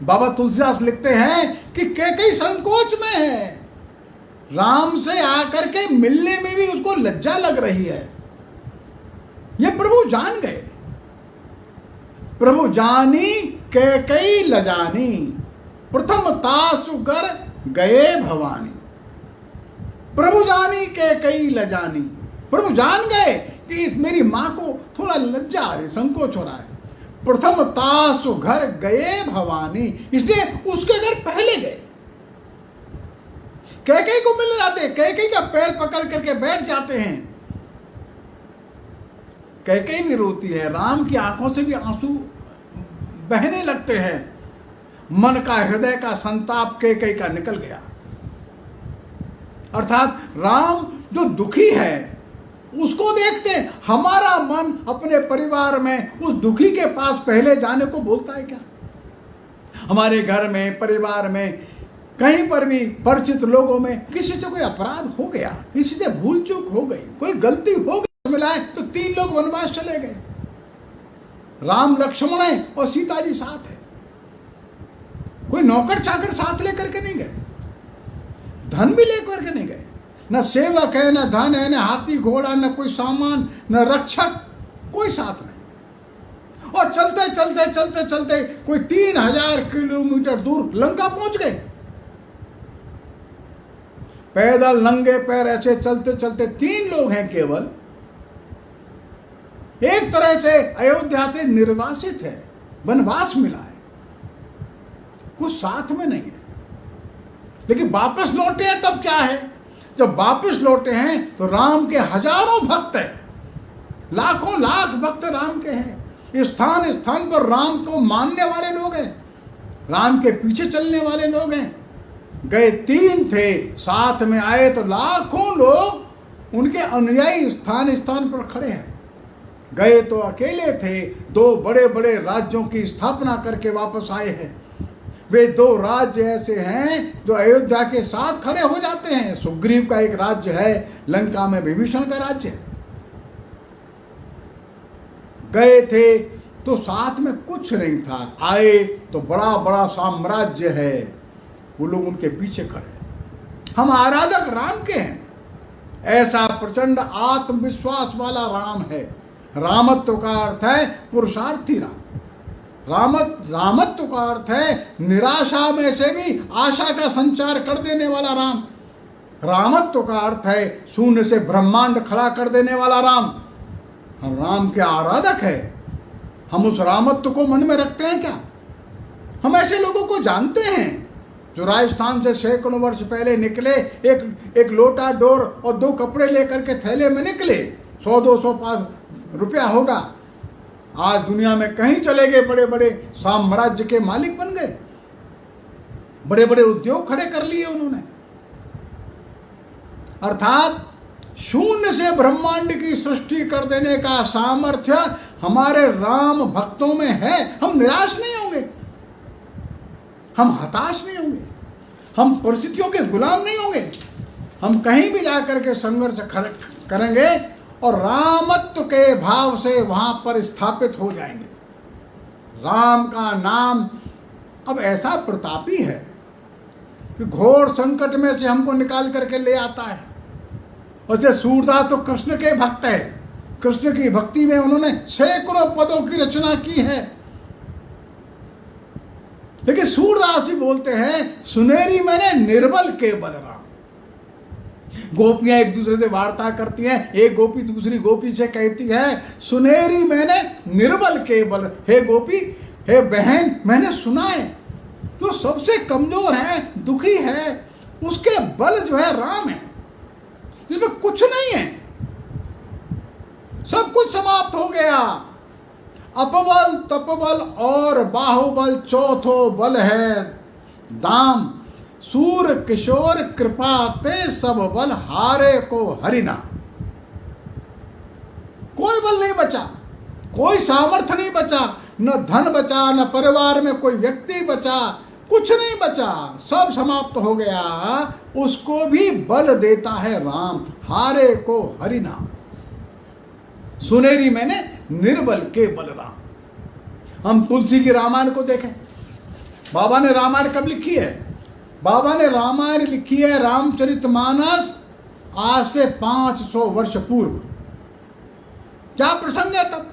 बाबा तुलसीदास लिखते हैं कि कैकेयी संकोच में है, राम से आकर के मिलने में भी उसको लज्जा लग रही है। ये प्रभु जान गए। प्रभु जानी कैकेयी लजानी, प्रथम तासु गर गए भवानी। प्रभु जानी कैकेयी लजानी, प्रभु जान गए कि मेरी मां को थोड़ा लज्जा आ रही, संकोच हो रहा है। प्रथम तासु घर गए भवानी, इसलिए उसके घर पहले गए। कैकेयी को मिल जाते, कैकेयी का पैर पकड़ करके बैठ जाते हैं। कैकेयी भी रोती है, राम की आंखों से भी आंसू बहने लगते हैं। मन का, हृदय का संताप कैकेयी का निकल गया। अर्थात राम जो दुखी है उसको देखते, हमारा मन अपने परिवार में उस दुखी के पास पहले जाने को बोलता है क्या? हमारे घर में, परिवार में, कहीं पर भी परिचित लोगों में किसी से कोई अपराध हो गया, किसी से भूल चूक हो गई, कोई गलती हो गई, मिलाए तो 3 लोग वनवास चले गए। राम लक्ष्मण है और सीता जी साथ है। कोई नौकर चाकर साथ लेकर के नहीं गए, धन भी लेकर के नहीं गए। न सेवक है, न धन है, न हाथी घोड़ा, न कोई सामान, न रक्षक, कोई साथ नहीं। और चलते चलते चलते चलते कोई 3000 किलोमीटर दूर लंका पहुंच गए। पैदल नंगे पैर ऐसे चलते चलते 3 लोग हैं केवल। एक तरह से अयोध्या से निर्वासित है, वनवास मिला है, कुछ साथ में नहीं है। लेकिन वापस लौटे हैं तब क्या है? जब वापस लौटे हैं तो राम के हजारों भक्त हैं, लाखों लाख भक्त राम के हैं। स्थान स्थान पर राम को मानने वाले लोग हैं, राम के पीछे चलने वाले लोग हैं। गए 3 थे, साथ में आए तो लाखों लोग उनके अनुयायी स्थान स्थान पर खड़े हैं। गए तो अकेले थे, 2 बड़े बड़े राज्यों की स्थापना करके वापस आए हैं। वे 2 राज्य ऐसे हैं जो अयोध्या के साथ खड़े हो जाते हैं। सुग्रीव का एक राज्य है, लंका में विभीषण का राज्य है। गए थे तो साथ में कुछ नहीं था, आए तो बड़ा बड़ा साम्राज्य है, वो लोग उनके पीछे खड़े। हम आराधक राम के हैं। ऐसा प्रचंड आत्मविश्वास वाला राम है। रामत्व का अर्थ है पुरुषार्थी राम। रामत्व का अर्थ है निराशा में से भी आशा का संचार कर देने वाला राम। रामत्व का अर्थ है शून्य से ब्रह्मांड खड़ा कर देने वाला राम। हम राम के आराधक है। हम उस रामत्व को मन में रखते हैं क्या? हम ऐसे लोगों को जानते हैं जो राजस्थान से सैकड़ों वर्ष पहले निकले, एक लोटा डोर और 2 कपड़े लेकर के थैले में निकले। 100-200 रुपया होगा, आज दुनिया में कहीं चले गए, बड़े बड़े साम्राज्य के मालिक बन गए, बड़े बड़े उद्योग खड़े कर लिए उन्होंने। अर्थात शून्य से ब्रह्मांड की सृष्टि कर देने का सामर्थ्य हमारे राम भक्तों में है। हम निराश नहीं होंगे, हम हताश नहीं होंगे, हम परिस्थितियों के गुलाम नहीं होंगे। हम कहीं भी जाकर के संघर्ष करेंगे और रामत्व के भाव से वहां पर स्थापित हो जाएंगे। राम का नाम अब ऐसा प्रतापी है कि घोर संकट में से हमको निकाल करके ले आता है। और जैसे सूरदास तो कृष्ण के भक्त है, कृष्ण की भक्ति में उन्होंने सैकड़ों पदों की रचना की है। लेकिन सूरदास भी बोलते हैं, सुनेरी मैंने निर्बल के बल राम। गोपियां एक दूसरे से वार्ता करती हैं, एक गोपी दूसरी गोपी से कहती है, सुनेरी मैंने निर्बल के बल, हे गोपी, हे बहन, मैंने सुना है जो सबसे कमजोर है, दुखी है, उसके बल जो है राम है, जिसमें कुछ नहीं है, सब कुछ समाप्त हो गया। अपबल तपबल और बाहुबल चौथो बल है दाम, सूर किशोर कृपा ते सब बल हारे को हरिना। कोई बल नहीं बचा, कोई सामर्थ्य नहीं बचा, न धन बचा, न परिवार में कोई व्यक्ति बचा, कुछ नहीं बचा, सब समाप्त हो गया। उसको भी बल देता है राम, हारे को हरिना। सुनेरी मैंने निर्बल के बल राम। हम तुलसी की रामायण को देखें, बाबा ने रामायण कब लिखी है? बाबा ने रामायण लिखी है रामचरितमानस आज से 500 वर्ष पूर्व। क्या प्रसंग है तब?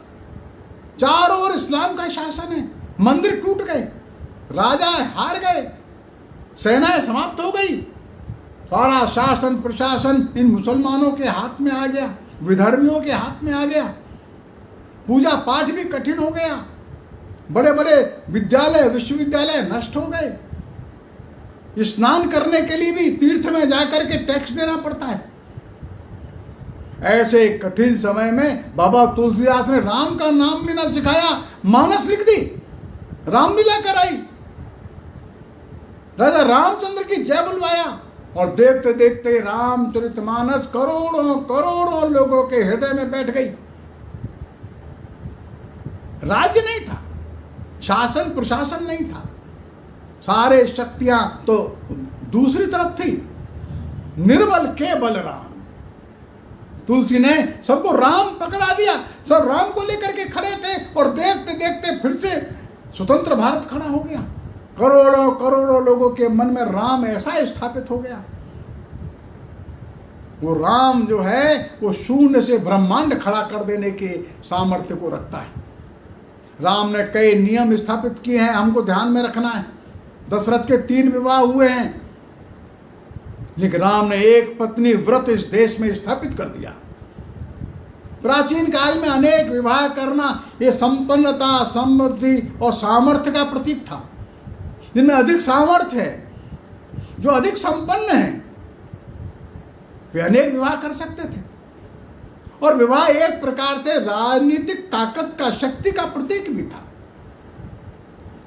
चारों ओर इस्लाम का शासन है, मंदिर टूट गए, राजा हार गए, सेनाएं समाप्त हो गई, सारा शासन प्रशासन इन मुसलमानों के हाथ में आ गया, विधर्मियों के हाथ में आ गया, पूजा पाठ भी कठिन हो गया, बड़े बड़े विद्यालय विश्वविद्यालय नष्ट हो गए, स्नान करने के लिए भी तीर्थ में जाकर के टैक्स देना पड़ता है। ऐसे कठिन समय में बाबा तुलसीदास ने राम का नाम लेना सिखाया, मानस लिख दी, रामलीला कराई, राजा रामचंद्र की जय बुलवाया, और देखते देखते रामचरितमानस करोड़ों करोड़ों लोगों के हृदय में बैठ गई। राज्य नहीं था, शासन प्रशासन नहीं था, सारे शक्तियां तो दूसरी तरफ थी, निर्बल के बल राम। तुलसी ने सबको राम पकड़ा दिया, सब राम को लेकर के खड़े थे, और देखते देखते फिर से स्वतंत्र भारत खड़ा हो गया। करोड़ों करोड़ों लोगों के मन में राम ऐसा स्थापित हो गया। वो राम जो है वो शून्य से ब्रह्मांड खड़ा कर देने के सामर्थ्य को रखता है। राम ने कई नियम स्थापित किए हैं, हमको ध्यान में रखना है। दशरथ के 3 विवाह हुए हैं, लेकिन राम ने एक पत्नी व्रत इस देश में स्थापित कर दिया। प्राचीन काल में अनेक विवाह करना ये संपन्नता, समृद्धि और सामर्थ्य का प्रतीक था। जिनमें अधिक सामर्थ्य है, जो अधिक संपन्न है, वे अनेक विवाह कर सकते थे। और विवाह एक प्रकार से राजनीतिक ताकत का, शक्ति का प्रतीक भी था।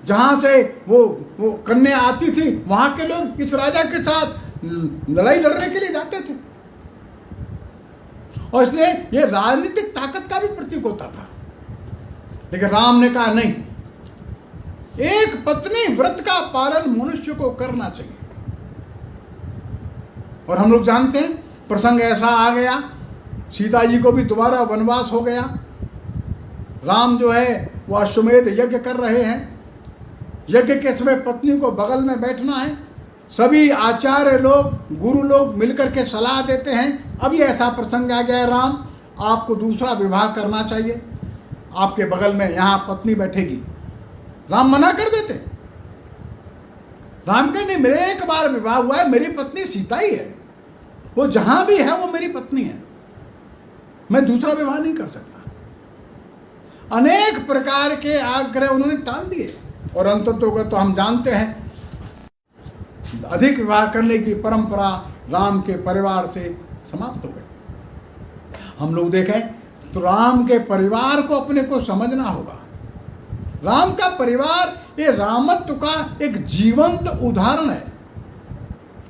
जहां से वो कन्या आती थी, वहां के लोग इस राजा के साथ लड़ाई लड़ने के लिए जाते थे, और इसलिए ये राजनीतिक ताकत का भी प्रतीक होता था। लेकिन राम ने कहा नहीं, एक पत्नी व्रत का पालन मनुष्य को करना चाहिए। और हम लोग जानते हैं प्रसंग ऐसा आ गया, सीता जी को भी दोबारा वनवास हो गया। राम जो है वह अश्वमेध यज्ञ कर रहे हैं। यज्ञ के समय पत्नी को बगल में बैठना है। सभी आचार्य लोग, गुरु लोग मिलकर के सलाह देते हैं, अभी ऐसा प्रसंग आ गया है राम, आपको दूसरा विवाह करना चाहिए, आपके बगल में यहाँ पत्नी बैठेगी। राम मना कर देते। राम कहते नहीं, मेरे एक बार विवाह हुआ है, मेरी पत्नी सीता ही है, वो जहां भी है वो मेरी पत्नी है, मैं दूसरा विवाह नहीं कर सकता। अनेक प्रकार के आग्रह उन्होंने टाल दिए, और अंततः तो हम जानते हैं अधिक विवाह करने की परंपरा राम के परिवार से समाप्त हो गई। हम लोग देखें तो राम के परिवार को अपने को समझना होगा। राम का परिवार ये रामत्व का एक जीवंत उदाहरण है।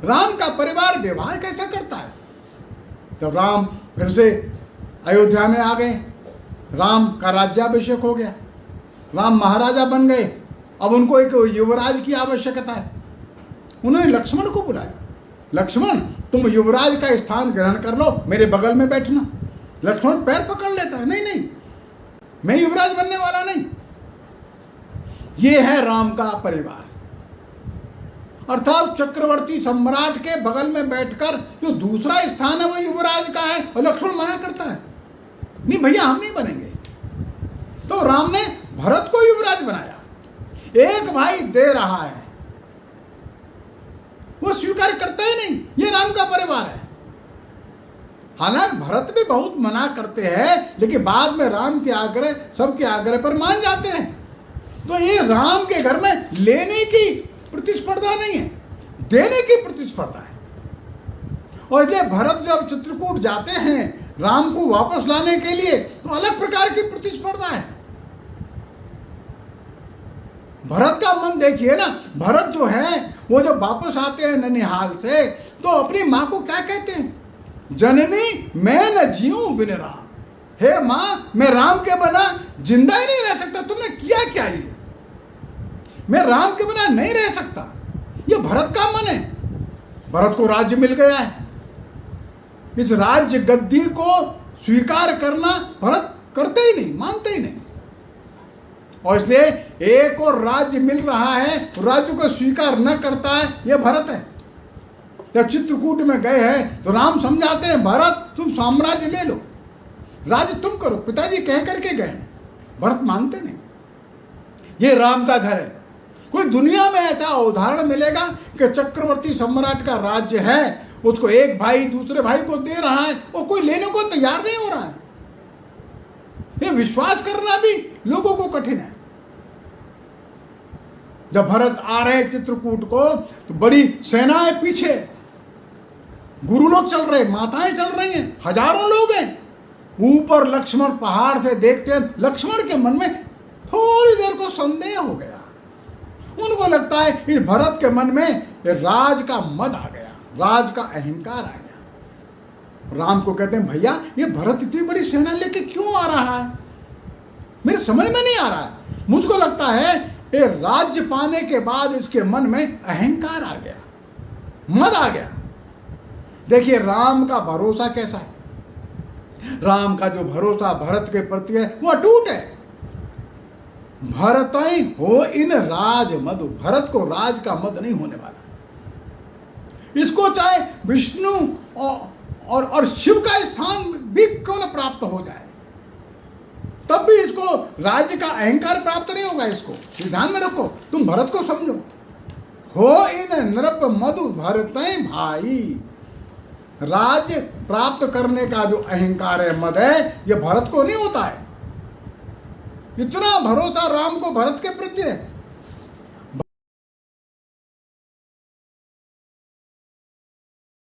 राम का परिवार व्यवहार कैसे करता है? जब राम फिर से अयोध्या में आ गए, राम का राज्याभिषेक हो गया, राम महाराजा बन गए, अब उनको एक युवराज की आवश्यकता है। उन्होंने लक्ष्मण को बुलाया, लक्ष्मण तुम युवराज का स्थान ग्रहण कर लो, मेरे बगल में बैठना। लक्ष्मण पैर पकड़ लेता है, नहीं नहीं, मैं युवराज बनने वाला नहीं। ये है राम का परिवार, अर्थात चक्रवर्ती सम्राट के बगल में बैठकर जो दूसरा स्थान है वो युवराज का है, और लक्ष्मण मना करता है, नहीं भैया हम नहीं बनेंगे। तो राम ने भरत को युवराज बनाया। एक भाई दे रहा है, वो स्वीकार करता ही नहीं, ये राम का परिवार है। हालांकि भरत भी बहुत मना करते हैं, लेकिन बाद में राम के आग्रह, सबके आग्रह पर मान जाते हैं। तो ये राम के घर में लेने की प्रतिस्पर्धा नहीं है, देने की प्रतिस्पर्धा है। और इसलिए भरत जब चित्रकूट जाते हैं राम को वापस लाने के लिए, तो अलग प्रकार की प्रतिस्पर्धा है। भरत का मन देखिए ना, भरत जो है वो जब वापस आते हैं ननिहाल से, तो अपनी माँ को क्या कहते हैं, जननी मैं न जीऊं बिन राम। हे माँ, मैं राम के बिना जिंदा ही नहीं रह सकता, तुमने किया क्या ये, मैं राम के बिना नहीं रह सकता। ये भरत का मन है। भरत को राज्य मिल गया है, इस राज्य गद्दी को स्वीकार करना भरत करते ही नहीं, मानते ही नहीं। और इसलिए एक और राज्य मिल रहा है, राज्य को स्वीकार न करता है, यह भरत है। जब चित्रकूट में गए हैं तो राम समझाते हैं, भरत तुम साम्राज्य ले लो, राज्य तुम करो, पिताजी कह करके गए। भरत मानते नहीं। ये राम का घर है। कोई दुनिया में ऐसा उदाहरण मिलेगा कि चक्रवर्ती सम्राट का राज्य है, उसको एक भाई दूसरे भाई को दे रहा है और कोई लेने को तैयार नहीं हो रहा है। ये विश्वास करना भी लोगों को कठिन है। जब भरत आ रहे चित्रकूट को, तो बड़ी सेनाएं पीछे, गुरु लोग चल रहे, माताएं चल रही हैं, हजारों लोग हैं। ऊपर लक्ष्मण पहाड़ से देखते हैं, लक्ष्मण के मन में थोड़ी देर को संदेह हो गया। उनको लगता है इस भरत के मन में राज का मद आ गया, राज का अहंकार आ गया। राम को कहते हैं, भैया ये भरत इतनी बड़ी सेना लेके क्यों आ रहा है, मेरे समझ में नहीं आ रहा है। मुझको लगता है ये राज्य पाने के बाद इसके मन में अहंकार आ गया, मद आ गया। देखिए राम का भरोसा कैसा है। राम का जो भरोसा भरत के प्रति है वो अटूट है। भरत हो इन राज मधु, भरत को राज का मद नहीं होने वाला। इसको चाहे विष्णु और शिव का स्थान भी क्यों न प्राप्त हो जाए, तब भी इसको राज्य का अहंकार प्राप्त नहीं होगा। इसको ध्यान में रखो, तुम भरत को समझो। हो इन नृप मधु भरत भाई, राज्य प्राप्त करने का जो अहंकार है, मद है, ये भरत को नहीं होता है। इतना भरोसा राम को भरत के प्रति है।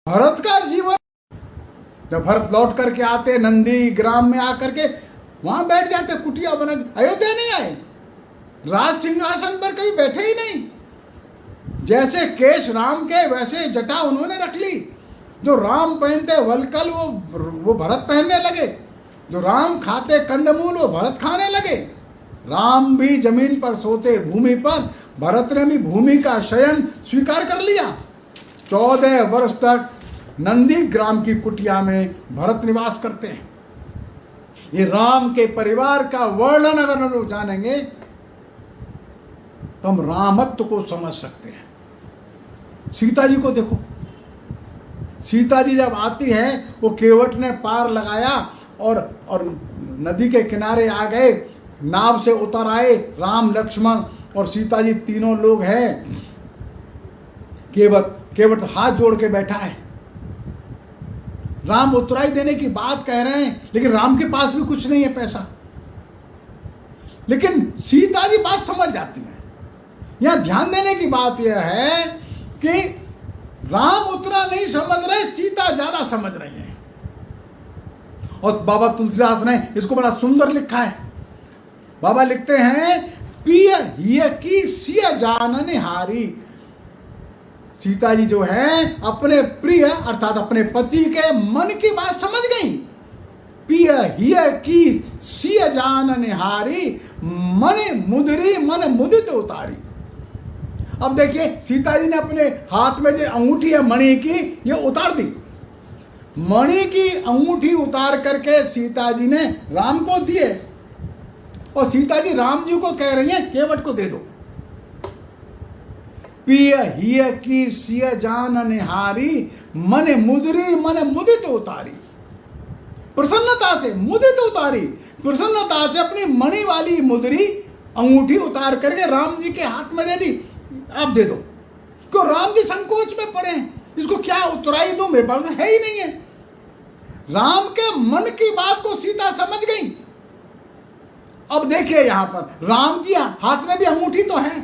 भरत का जीवन, जब भरत लौट करके आते नंदी ग्राम में आकर के वहां बैठ जाते, कुटिया बना, अयोध्या नहीं आए, राज सिंहासन पर कभी बैठे ही नहीं। जैसे केश राम के वैसे जटा उन्होंने रख ली। जो राम पहनते वलकल वो भरत पहनने लगे, जो राम खाते कंदमूल वो भरत खाने लगे। राम भी जमीन पर सोते भूमि पर, भरत ने भी भूमि का शयन स्वीकार कर लिया। 14 वर्ष तक नंदी ग्राम की कुटिया में भरत निवास करते हैं। ये राम के परिवार का वर्णन अगर हम लोग जानेंगे तो हम रामत्व को समझ सकते हैं। सीता जी को देखो, सीता जी जब आती है, वो केवट ने पार लगाया और नदी के किनारे आ गए, नाव से उतर आए राम लक्ष्मण और सीता जी, तीनों लोग हैं। केवट हाथ जोड़ के बैठा है। राम उतराई देने की बात कह रहे हैं, लेकिन राम के पास भी कुछ नहीं है पैसा। लेकिन सीता जी बात समझ जाती है। यहां ध्यान देने की बात यह है कि राम उतना नहीं समझ रहे, सीता ज्यादा समझ रही है। और बाबा तुलसीदास ने इसको बड़ा सुंदर लिखा है। बाबा लिखते हैं, पिय हिय की सिय जानन हारी। सीता जी जो है अपने प्रिय अर्थात अपने पति के मन की बात समझ गई। पिय हिय की सिय जानन हारी, मन मुदरी मन मुदित उतारी। अब देखिए सीता जी ने अपने हाथ में जो अंगूठी है मणि की, ये उतार दी। मणि की अंगूठी उतार करके सीता जी ने राम को दिए, और सीता जी राम जी को कह रही हैं केवट को दे दो। पिय हिय की सिय जान निहारी, मन मुदरी मन मुदित उतारी। प्रसन्नता से मुदित उतारी, प्रसन्नता से अपनी मणि वाली मुदरी अंगूठी उतार करके राम जी के हाथ में दे दी। आप दे दो। क्यों? राम जी संकोच में पड़े हैं, इसको क्या उतराई दूं, मेरे पास है ही नहीं है। राम के मन की बात को सीता समझ गई। अब देखिए यहां पर राम की हाथ में भी अंगूठी तो है,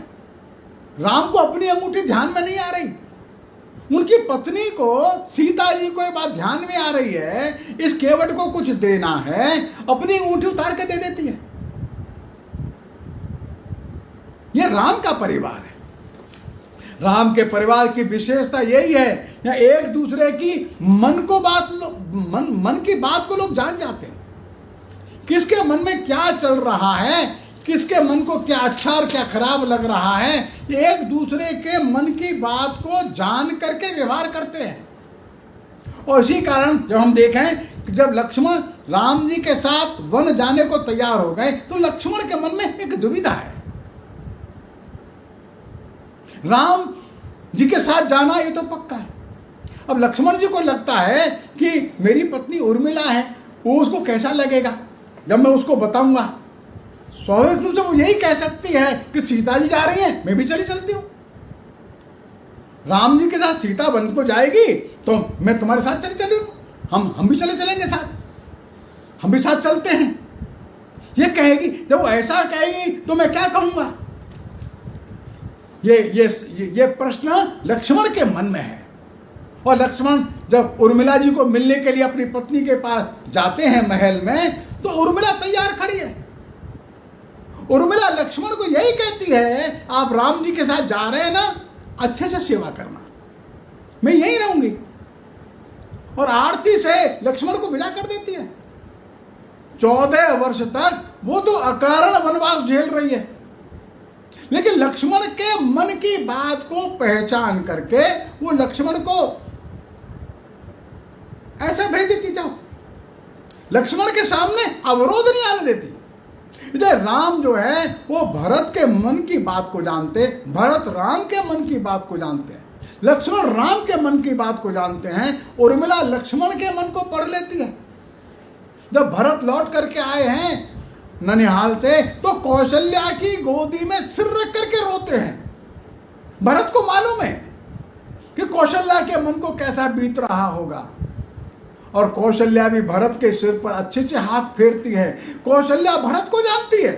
राम को अपनी अंगूठी ध्यान में नहीं आ रही। उनकी पत्नी को, सीता जी को ये बात ध्यान में आ रही है, इस केवट को कुछ देना है, अपनी अंगूठी उतार के दे देती है। ये राम का परिवार है। राम के परिवार की विशेषता यही है, या एक दूसरे की मन की बात को लोग जान जाते हैं। किसके मन में क्या चल रहा है, किसके मन को क्या अच्छा और क्या खराब लग रहा है, एक दूसरे के मन की बात को जान करके व्यवहार करते हैं। और इसी कारण जब हम देखें कि जब लक्ष्मण राम जी के साथ वन जाने को तैयार हो गए, तो लक्ष्मण के मन में एक दुविधा है। राम जी के साथ जाना ये तो पक्का है। अब लक्ष्मण जी को लगता है कि मेरी पत्नी उर्मिला है, वो उसको कैसा लगेगा जब मैं उसको बताऊंगा। स्वाभाविक रूप से वो यही कह सकती है कि सीता जी जा रही हैं, मैं भी चलती हूं। राम जी के साथ सीता वन को जाएगी तो मैं तुम्हारे साथ चलूंगा, हम भी चलेंगे साथ, हम भी साथ चलते हैं, ये कहेगी। जब वो ऐसा कहेगी तो मैं क्या कहूंगा? ये प्रश्न लक्ष्मण के मन में है। और लक्ष्मण जब उर्मिला जी को मिलने के लिए अपनी पत्नी के पास जाते हैं महल में, तो उर्मिला तैयार खड़ी है। उर्मिला लक्ष्मण को यही कहती है, आप राम जी के साथ जा रहे हैं ना, अच्छे से सेवा करना, मैं यहीं रहूंगी। और आरती से लक्ष्मण को विदा कर देती है। 14 वर्ष तक वो तो अकारण वनवास झेल रही है, लेकिन लक्ष्मण के मन की बात को पहचान करके वो लक्ष्मण को ऐसा भेज देती, जाओ। लक्ष्मण के सामने अवरोध नहीं आने देती। इधर राम जो है वो भरत के मन की बात को जानते, भरत राम के मन की बात को जानते हैं, लक्ष्मण राम के मन की बात को जानते हैं। उर्मिला लक्ष्मण के मन को पढ़ लेती है। जब भरत लौट करके आए हैं ननिहाल से, तो कौशल्या की गोदी में सिर रख करके रोते हैं। भरत को मालूम है कि कौशल्या के मन को कैसा बीत रहा होगा, और कौशल्या भी भरत के सिर पर अच्छे से हाथ फेरती है। कौशल्या भरत को जानती है,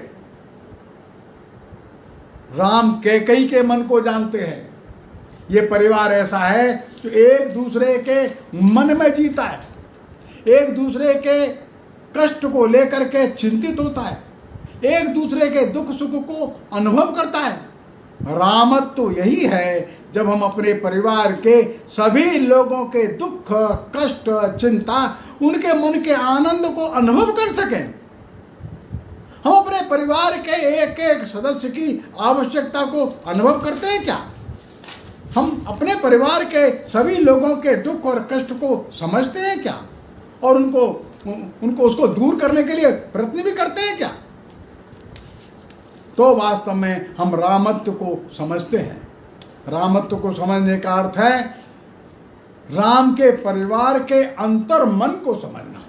राम कैकेयी के मन को जानते हैं। ये परिवार ऐसा है जो एक दूसरे के मन में जीता है, एक दूसरे के कष्ट को लेकर के चिंतित होता है, एक दूसरे के दुख सुख को अनुभव करता है। रामत्व तो यही है जब हम अपने परिवार के सभी लोगों के दुख कष्ट चिंता, उनके मन के आनंद को अनुभव कर सकें। हम अपने परिवार के एक एक सदस्य की आवश्यकता को अनुभव करते हैं क्या? हम अपने परिवार के सभी लोगों के दुख और कष्ट को समझते हैं क्या? और उनको उसको दूर करने के लिए प्रयत्न भी करते हैं क्या? तो वास्तव में हम रामत्व को समझते हैं। रामत्व को समझने का अर्थ है राम के परिवार के अंतर मन को समझना।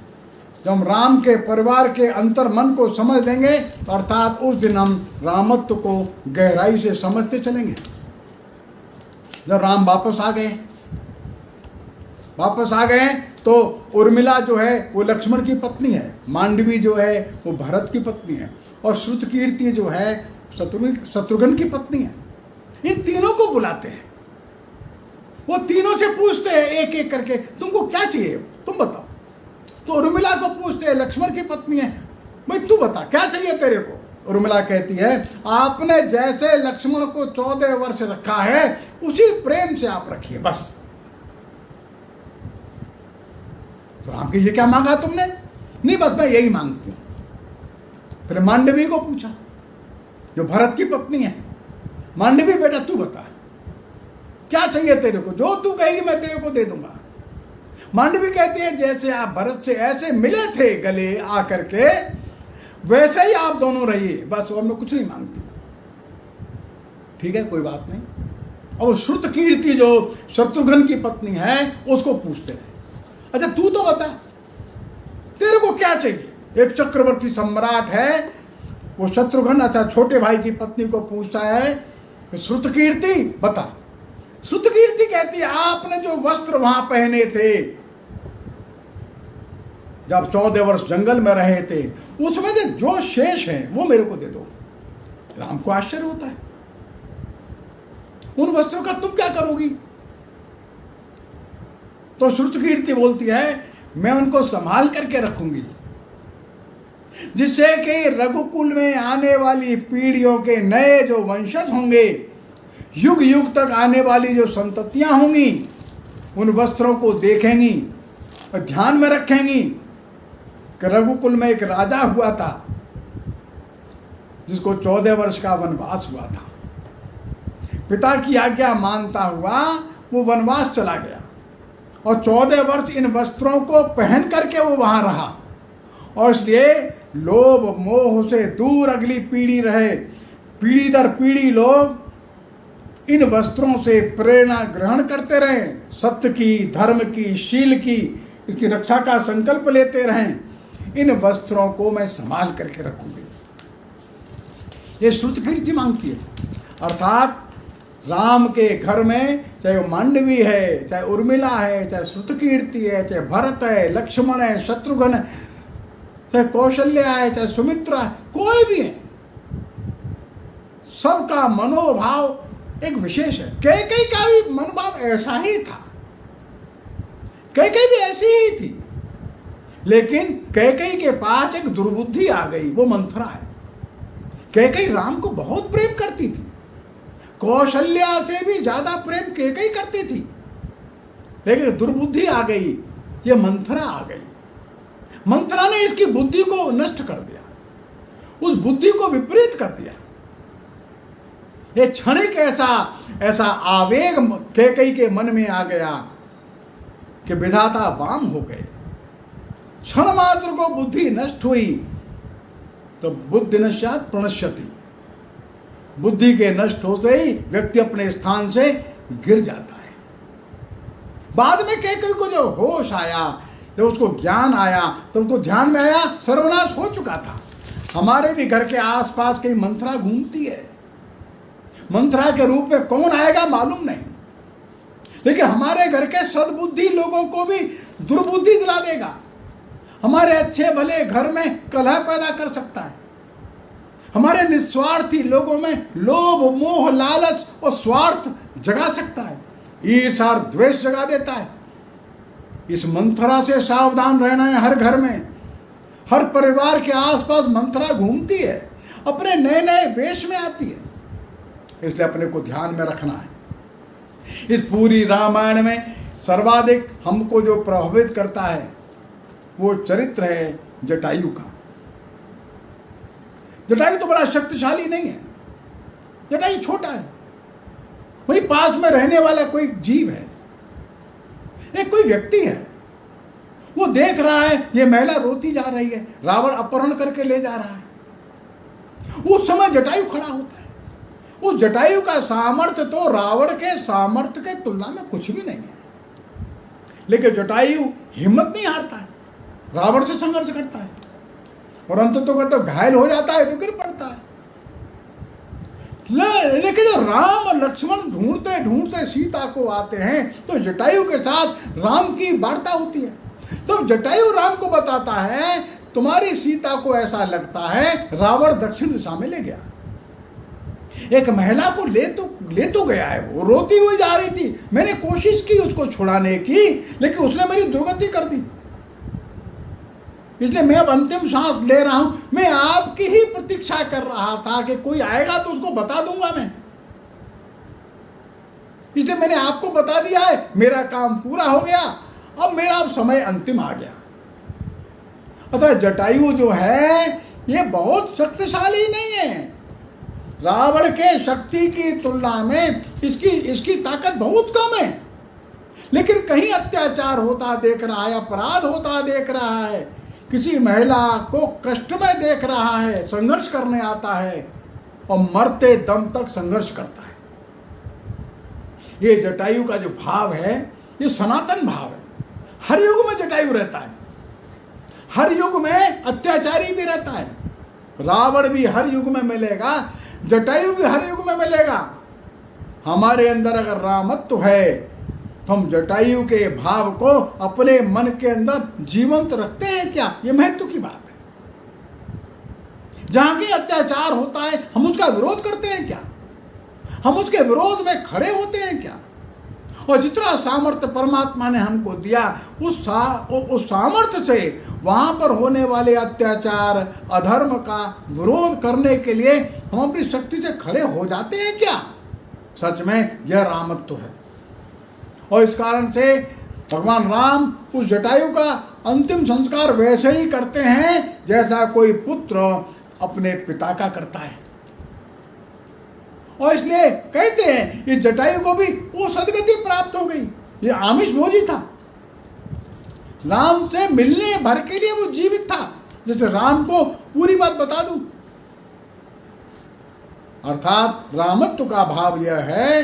जब हम राम के परिवार के अंतर मन को समझ लेंगे, तो अर्थात उस दिन हम रामत्व को गहराई से समझते चलेंगे। जब राम वापस आ गए तो उर्मिला जो है वो लक्ष्मण की पत्नी है, मांडवी जो है वो भरत की पत्नी है, और श्रुतकीर्ति जो है शत्रुघ्न की पत्नी है। इन तीनों को बुलाते हैं, वो तीनों से पूछते हैं एक एक करके, तुमको क्या चाहिए, तुम बताओ। तो उर्मिला को पूछते हैं, लक्ष्मण की पत्नी है, भाई तू बता क्या चाहिए तेरे को। उर्मिला कहती है, आपने जैसे लक्ष्मण को 14 वर्ष रखा है, उसी प्रेम से आप रखिए बस। तो राम की ये क्या मांगा तुमने? नहीं, बस मैं यही मांगती हूं। फिर मांडवी को पूछा, जो भरत की पत्नी है, मांडवी बेटा तू बता, क्या चाहिए तेरे को, जो तू कहेगी मैं तेरे को दे दूंगा। मांडवी कहती है जैसे आप भरत से ऐसे मिले थे गले आकर के, वैसे ही आप दोनों रहिए, बस और मैं कुछ नहीं मांगती। ठीक है, कोई बात नहीं। और श्रुतकीर्ति जो शत्रुघ्न की पत्नी है उसको पूछते हैं, अच्छा तू तो बता तेरे को क्या चाहिए। एक चक्रवर्ती सम्राट है, वो शत्रुघ्न अच्छा छोटे भाई की पत्नी को पूछता है श्रुतकीर्ति बता। श्रुतकीर्ति कहती है आपने जो वस्त्र वहां पहने थे जब 14 वर्ष जंगल में रहे थे, उसमें जो शेष है वो मेरे को दे दो। राम को आश्चर्य होता है, उन वस्त्रों का तुम क्या करोगी। तो श्रुतकीर्ति बोलती है मैं उनको संभाल करके रखूंगी, जिससे कि रघुकुल में आने वाली पीढ़ियों के नए जो वंशज होंगे, युग युग तक आने वाली जो संततियां होंगी, उन वस्त्रों को देखेंगी और ध्यान में रखेंगी कि रघुकुल में एक राजा हुआ था जिसको 14 वर्ष का वनवास हुआ था। पिता की आज्ञा मानता हुआ वो वनवास चला गया और 14 वर्ष इन वस्त्रों को पहन करके वो वहां रहा, और इसलिए लोभ मोह से दूर अगली पीढ़ी रहे। पीढ़ी दर पीढ़ी लोग इन वस्त्रों से प्रेरणा ग्रहण करते रहे, सत्य की, धर्म की, शील की, इसकी रक्षा का संकल्प लेते रहें। इन वस्त्रों को मैं संभाल करके रखूंगी, ये श्रुतकीर्ति मांगती है। अर्थात राम के घर में चाहे वो मांडवी है, चाहे उर्मिला है, चाहे श्रुतकीर्ति है, चाहे भरत है, लक्ष्मण है, शत्रुघ्न है, चाहे कौशल्या है, चाहे सुमित्रा है, कोई भी है, सबका मनोभाव एक विशेष है। कैकेयी का भी मनोभाव ऐसा ही था, कैकेयी भी ऐसी ही थी, लेकिन कैकेयी के पास एक दुर्बुद्धि आ गई, वो मंथरा है। कैकेयी राम को बहुत प्रेम करती थी, कौशल्या से भी ज्यादा प्रेम कैकेयी करती थी, लेकिन दुर्बुद्धि आ गई, ये मंथरा आ गई। मंथरा ने इसकी बुद्धि को नष्ट कर दिया, उस बुद्धि को विपरीत कर दिया। ये क्षणिक ऐसा आवेग कैकेयी के मन में आ गया कि विधाता वाम हो गए। क्षण मात्र को बुद्धि नष्ट हुई तो बुद्धि नश्यात् प्रणश्यति, बुद्धि के नष्ट होते ही व्यक्ति अपने स्थान से गिर जाता है। बाद में कैकेयी को जब होश आया, जब उसको ज्ञान आया, तो उसको ध्यान में आया सर्वनाश हो चुका था। हमारे भी घर के आसपास कहीं मंथरा घूमती है, मंथरा के रूप में कौन आएगा मालूम नहीं, लेकिन हमारे घर के सद्बुद्धि लोगों को भी दुर्बुद्धि दिला देगा, हमारे अच्छे भले घर में कलह पैदा कर सकता है, हमारे निस्वार्थी लोगों में लोभ मोह लालच और स्वार्थ जगा सकता है, ईर्ष्या और द्वेष जगा देता है। इस मंथरा से सावधान रहना है। हर घर में, हर परिवार के आसपास मंथरा घूमती है, अपने नए नए वेश में आती है, इसलिए अपने को ध्यान में रखना है। इस पूरी रामायण में सर्वाधिक हमको जो प्रभावित करता है वो चरित्र है जटायु का। जटायु तो बड़ा शक्तिशाली नहीं है, जटायु छोटा है, वही पास में रहने वाला कोई जीव है, एक कोई व्यक्ति है। वो देख रहा है ये महिला रोती जा रही है, रावण अपहरण करके ले जा रहा है। उस समय जटायु खड़ा होता है। उस जटायु का सामर्थ्य तो रावण के सामर्थ्य के तुलना में कुछ भी नहीं है, लेकिन जटायु हिम्मत नहीं हारता है, रावण से संघर्ष करता है और अंततः तो घायल हो जाता है तो गिर पड़ता है। लेकिन जब राम और लक्ष्मण ढूंढते ढूंढते सीता को आते हैं तो जटायु के साथ राम की वार्ता होती है। तो जटायु राम को बताता है तुम्हारी सीता को ऐसा लगता है रावण दक्षिण दिशा में ले गया। एक महिला को ले तो गया है, वो रोती हुई जा रही थी, मैंने कोशिश की उसको छुड़ाने की, लेकिन उसने मेरी दुर्गति कर दी, इसलिए मैं अब अंतिम सांस ले रहा हूं। मैं आपकी ही प्रतीक्षा कर रहा था कि कोई आएगा तो उसको बता दूंगा मैं, इसलिए मैंने आपको बता दिया है, मेरा काम पूरा हो गया, अब मेरा अब समय अंतिम आ गया। अतः जटायु जो है ये बहुत शक्तिशाली नहीं है, रावण के शक्ति की तुलना में इसकी इसकी ताकत बहुत कम है, लेकिन कहीं अत्याचार होता देख रहा है, अपराध होता देख रहा है, किसी महिला को कष्ट में देख रहा है, संघर्ष करने आता है और मरते दम तक संघर्ष करता है। ये जटायु का जो भाव है ये सनातन भाव है। हर युग में जटायु रहता है, हर युग में अत्याचारी भी रहता है। रावण भी हर युग में मिलेगा, जटायु भी हर युग में मिलेगा। हमारे अंदर अगर रामत्व है तो हम जटायु के भाव को अपने मन के अंदर जीवंत रखते हैं क्या? ये महत्व की बात है। जहां के अत्याचार होता है हम उसका विरोध करते हैं क्या? हम उसके विरोध में खड़े होते हैं क्या? और जितना सामर्थ्य परमात्मा ने हमको दिया उस सामर्थ्य से वहां पर होने वाले अत्याचार अधर्म का विरोध करने के लिए हम अपनी शक्ति से खड़े हो जाते हैं क्या? सच में यह रामत्व है। और इस कारण से भगवान राम उस जटायु का अंतिम संस्कार वैसे ही करते हैं जैसा कोई पुत्र अपने पिता का करता है। और इसलिए कहते हैं ये जटायु को भी वो सदगति प्राप्त हो गई। ये आमिष भोजी था, राम से मिलने भर के लिए वो जीवित था। जैसे राम को पूरी बात बता दूं, अर्थात रामत्व का भाव यह है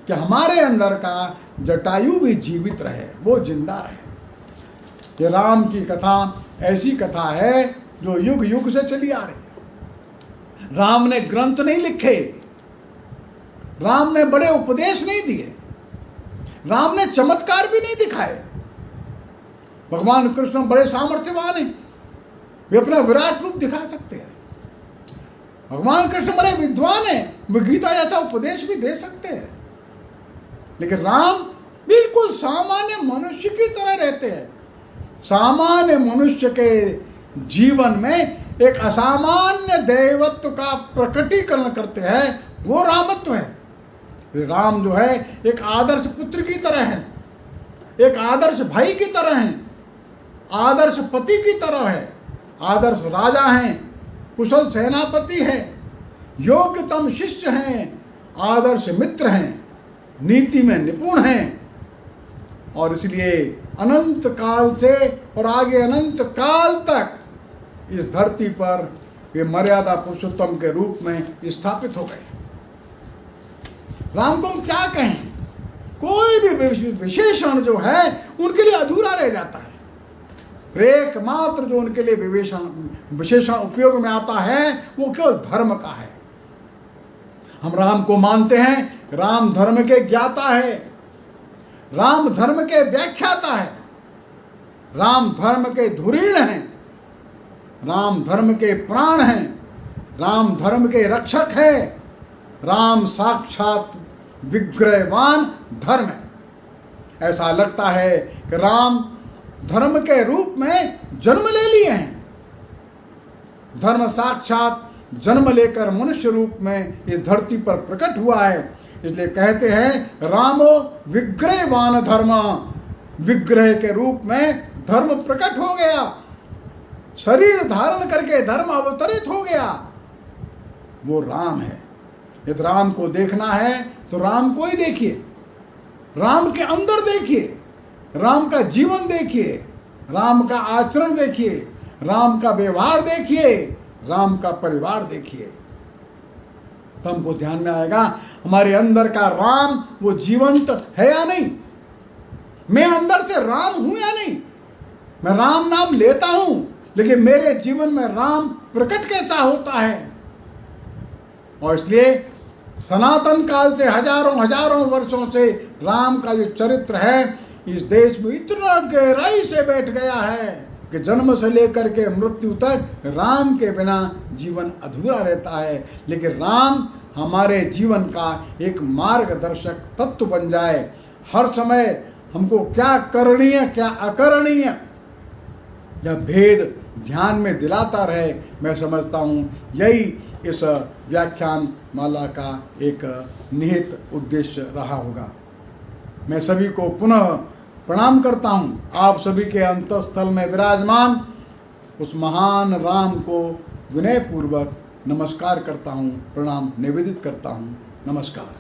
कि हमारे अंदर का जटायु भी जीवित रहे, वो जिंदा रहे। ये राम की कथा ऐसी कथा है जो युग युग से चली आ रही है। राम ने ग्रंथ नहीं लिखे, राम ने बड़े उपदेश नहीं दिए, राम ने चमत्कार भी नहीं दिखाए। भगवान कृष्ण बड़े सामर्थ्यवान हैं, वे अपना विराट रूप दिखा सकते हैं। भगवान कृष्ण बड़े विद्वान हैं, वे गीता जैसा उपदेश भी दे सकते हैं। लेकिन राम बिल्कुल सामान्य मनुष्य की तरह रहते हैं। सामान्य मनुष्य के जीवन में एक असामान्य दैवत्व का प्रकटीकरण करते हैं, वो रामत्व है। राम जो है एक आदर्श पुत्र की तरह है, एक आदर्श भाई की तरह है, आदर्श पति की तरह है, आदर्श राजा हैं, कुशल सेनापति है, योग्यतम शिष्य हैं, आदर्श मित्र हैं, नीति में निपुण हैं। और इसलिए अनंत काल से और आगे अनंत काल तक इस धरती पर वे मर्यादा पुरुषोत्तम के रूप में स्थापित हो गए। राम को हम क्या कहें? कोई भी विशेषण जो है उनके लिए अधूरा रह जाता है। एकमात्र जो उनके लिए विशेषण उपयोग में आता है वो केवल धर्म का है। हम राम को मानते हैं, राम धर्म के ज्ञाता है, राम धर्म के व्याख्याता है, राम धर्म के धुरीण हैं, राम धर्म के प्राण हैं, राम धर्म के रक्षक है, राम साक्षात विग्रहवान धर्म है। ऐसा लगता है कि राम धर्म के रूप में जन्म ले लिए हैं। धर्म साक्षात जन्म लेकर मनुष्य रूप में इस धरती पर प्रकट हुआ है। इसलिए कहते हैं रामो विग्रहवान धर्म, विग्रह के रूप में धर्म प्रकट हो गया, शरीर धारण करके धर्म अवतरित हो गया, वो राम है। यदि राम को देखना है तो राम को ही देखिए, राम के अंदर देखिए, राम का जीवन देखिए, राम का आचरण देखिए, राम का व्यवहार देखिए, राम का परिवार देखिए, तो हमको ध्यान में आएगा हमारे अंदर का राम वो जीवंत है या नहीं। मैं अंदर से राम हूं या नहीं। मैं राम नाम लेता हूं, लेकिन मेरे जीवन में राम प्रकट कैसा होता है। और इसलिए सनातन काल से हजारों वर्षों से राम का जो चरित्र है इस देश में इतना गहराई से बैठ गया है कि जन्म से लेकर के मृत्यु तक राम के बिना जीवन अधूरा रहता है। लेकिन राम हमारे जीवन का एक मार्गदर्शक तत्व बन जाए, हर समय हमको क्या करणीय क्या अकरणीय यह भेद ध्यान में दिलाता रहे। मैं समझता हूँ यही इस व्याख्यान माला का एक निहित उद्देश्य रहा होगा। मैं सभी को पुनः प्रणाम करता हूँ। आप सभी के अंतःस्थल में विराजमान उस महान राम को विनयपूर्वक नमस्कार करता हूँ, प्रणाम निवेदित करता हूँ। नमस्कार।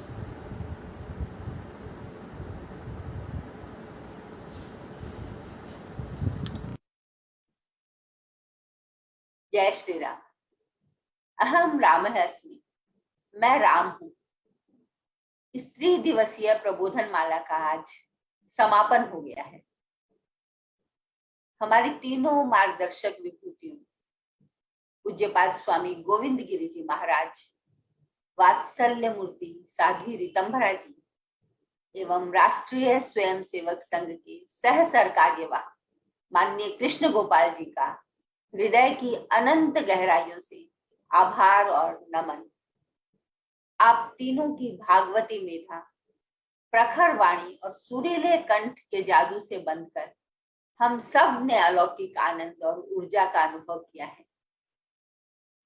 जय श्री राम। अहम रामः अस्मि, मैं राम हूँ। स्त्री दिवसीय प्रबोधन माला का आज समापन हो गया है। हमारी तीनों मार्गदर्शक विभूतियों पूज्यपाद स्वामी गोविंद गिरी जी महाराज, वात्सल्य मूर्ति साध्वी रीतंभरा जी एवं राष्ट्रीय स्वयंसेवक संघ के सह सरकार्यवाह माननीय कृष्ण गोपाल जी का हृदय की अनंत गहराइयों से आभार और नमन। आप तीनों की भागवती मेधा, प्रखर वाणी और सुरीले कंठ के जादू से बंधकर हम सब ने अलौकिक आनंद और ऊर्जा का अनुभव किया है।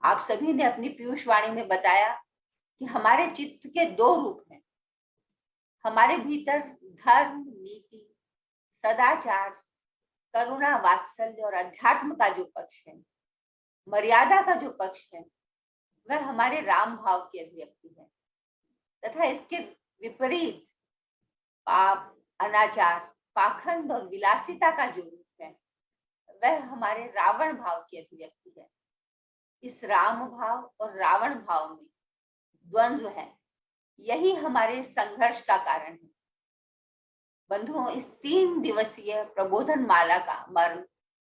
आप सभी ने अपनी पीयूष वाणी में बताया कि हमारे चित्त के दो रूप हैं। हमारे भीतर धर्म, नीति, सदाचार, करुणा, वात्सल्य और अध्यात्म का जो पक्ष है, मर्यादा का जो पक्ष है, वह हमारे राम भाव की अभिव्यक्ति है तथा इसके विपरीत पाप, अनाचार, पाखंड और विलासिता का जो रूप है, वह हमारे रावण भाव की अभिव्यक्ति है। इस राम भाव और रावण भाव में द्वंद्व है, यही हमारे संघर्ष का कारण है। बंधुओं, इस 3 दिवसीय प्रबोधन माला का मर्म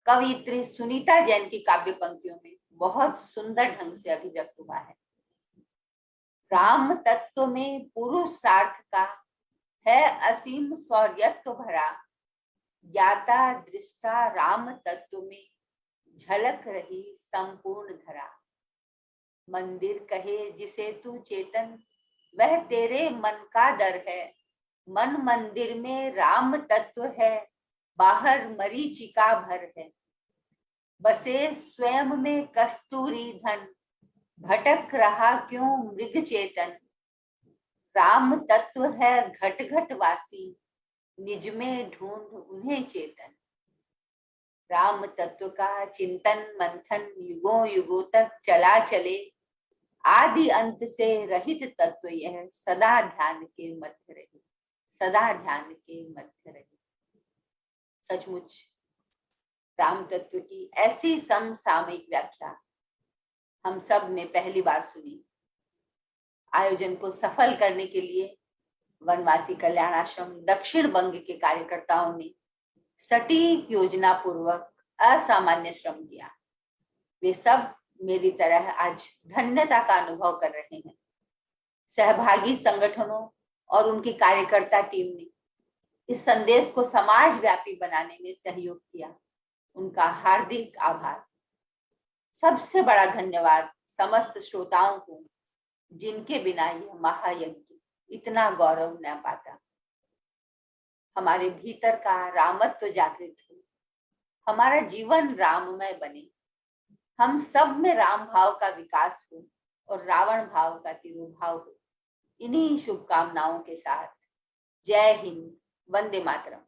कवियत्री सुनीता जैन की काव्य पंक्तियों में बहुत सुंदर ढंग से अभिव्यक्त हुआ है। राम तत्व में पुरुषार्थ का है असीम शौर्यत्व भरा, ज्ञाता दृष्टा राम तत्व में झलक रही संपूर्ण धरा। मंदिर कहे जिसे तू चेतन, वह तेरे मन का दर है। मन मंदिर में राम तत्व है, बाहर मरीचिका भर है। बसे स्वयं में कस्तूरी धन, भटक रहा क्यों मृग चेतन। राम तत्व है घट घट वासी, निज में ढूंढ उन्हें चेतन। राम तत्व का चिंतन मंथन युगों युगों तक चला चले, आदि अंत से रहित तत्व यह सदा ध्यान के मध्य रहे, सदा ध्यान के मध्य रहे। सचमुच राम तत्व की ऐसी समसामयिक व्याख्या हम सब ने पहली बार सुनी। आयोजन को सफल करने के लिए वनवासी कल्याण आश्रम दक्षिण बंग के कार्यकर्ताओं ने सटीक योजना पूर्वक असामान्य श्रम किया। वे सब मेरी तरह आज धन्यता का अनुभव कर रहे हैं। सहभागी संगठनों और उनकी कार्यकर्ता टीम ने इस संदेश को समाज व्यापी बनाने में सहयोग किया, उनका हार्दिक आभार। सबसे बड़ा धन्यवाद समस्त श्रोताओं को, जिनके बिना यह महायज्ञ इतना गौरव न पाता। हमारे भीतर का रामत्व जागृत हो, हमारा जीवन राममय बने, हम सब में राम भाव का विकास हो और रावण भाव का तिरोभाव हो। इन्हीं शुभकामनाओं के साथ जय हिंद, वंदे मातरम।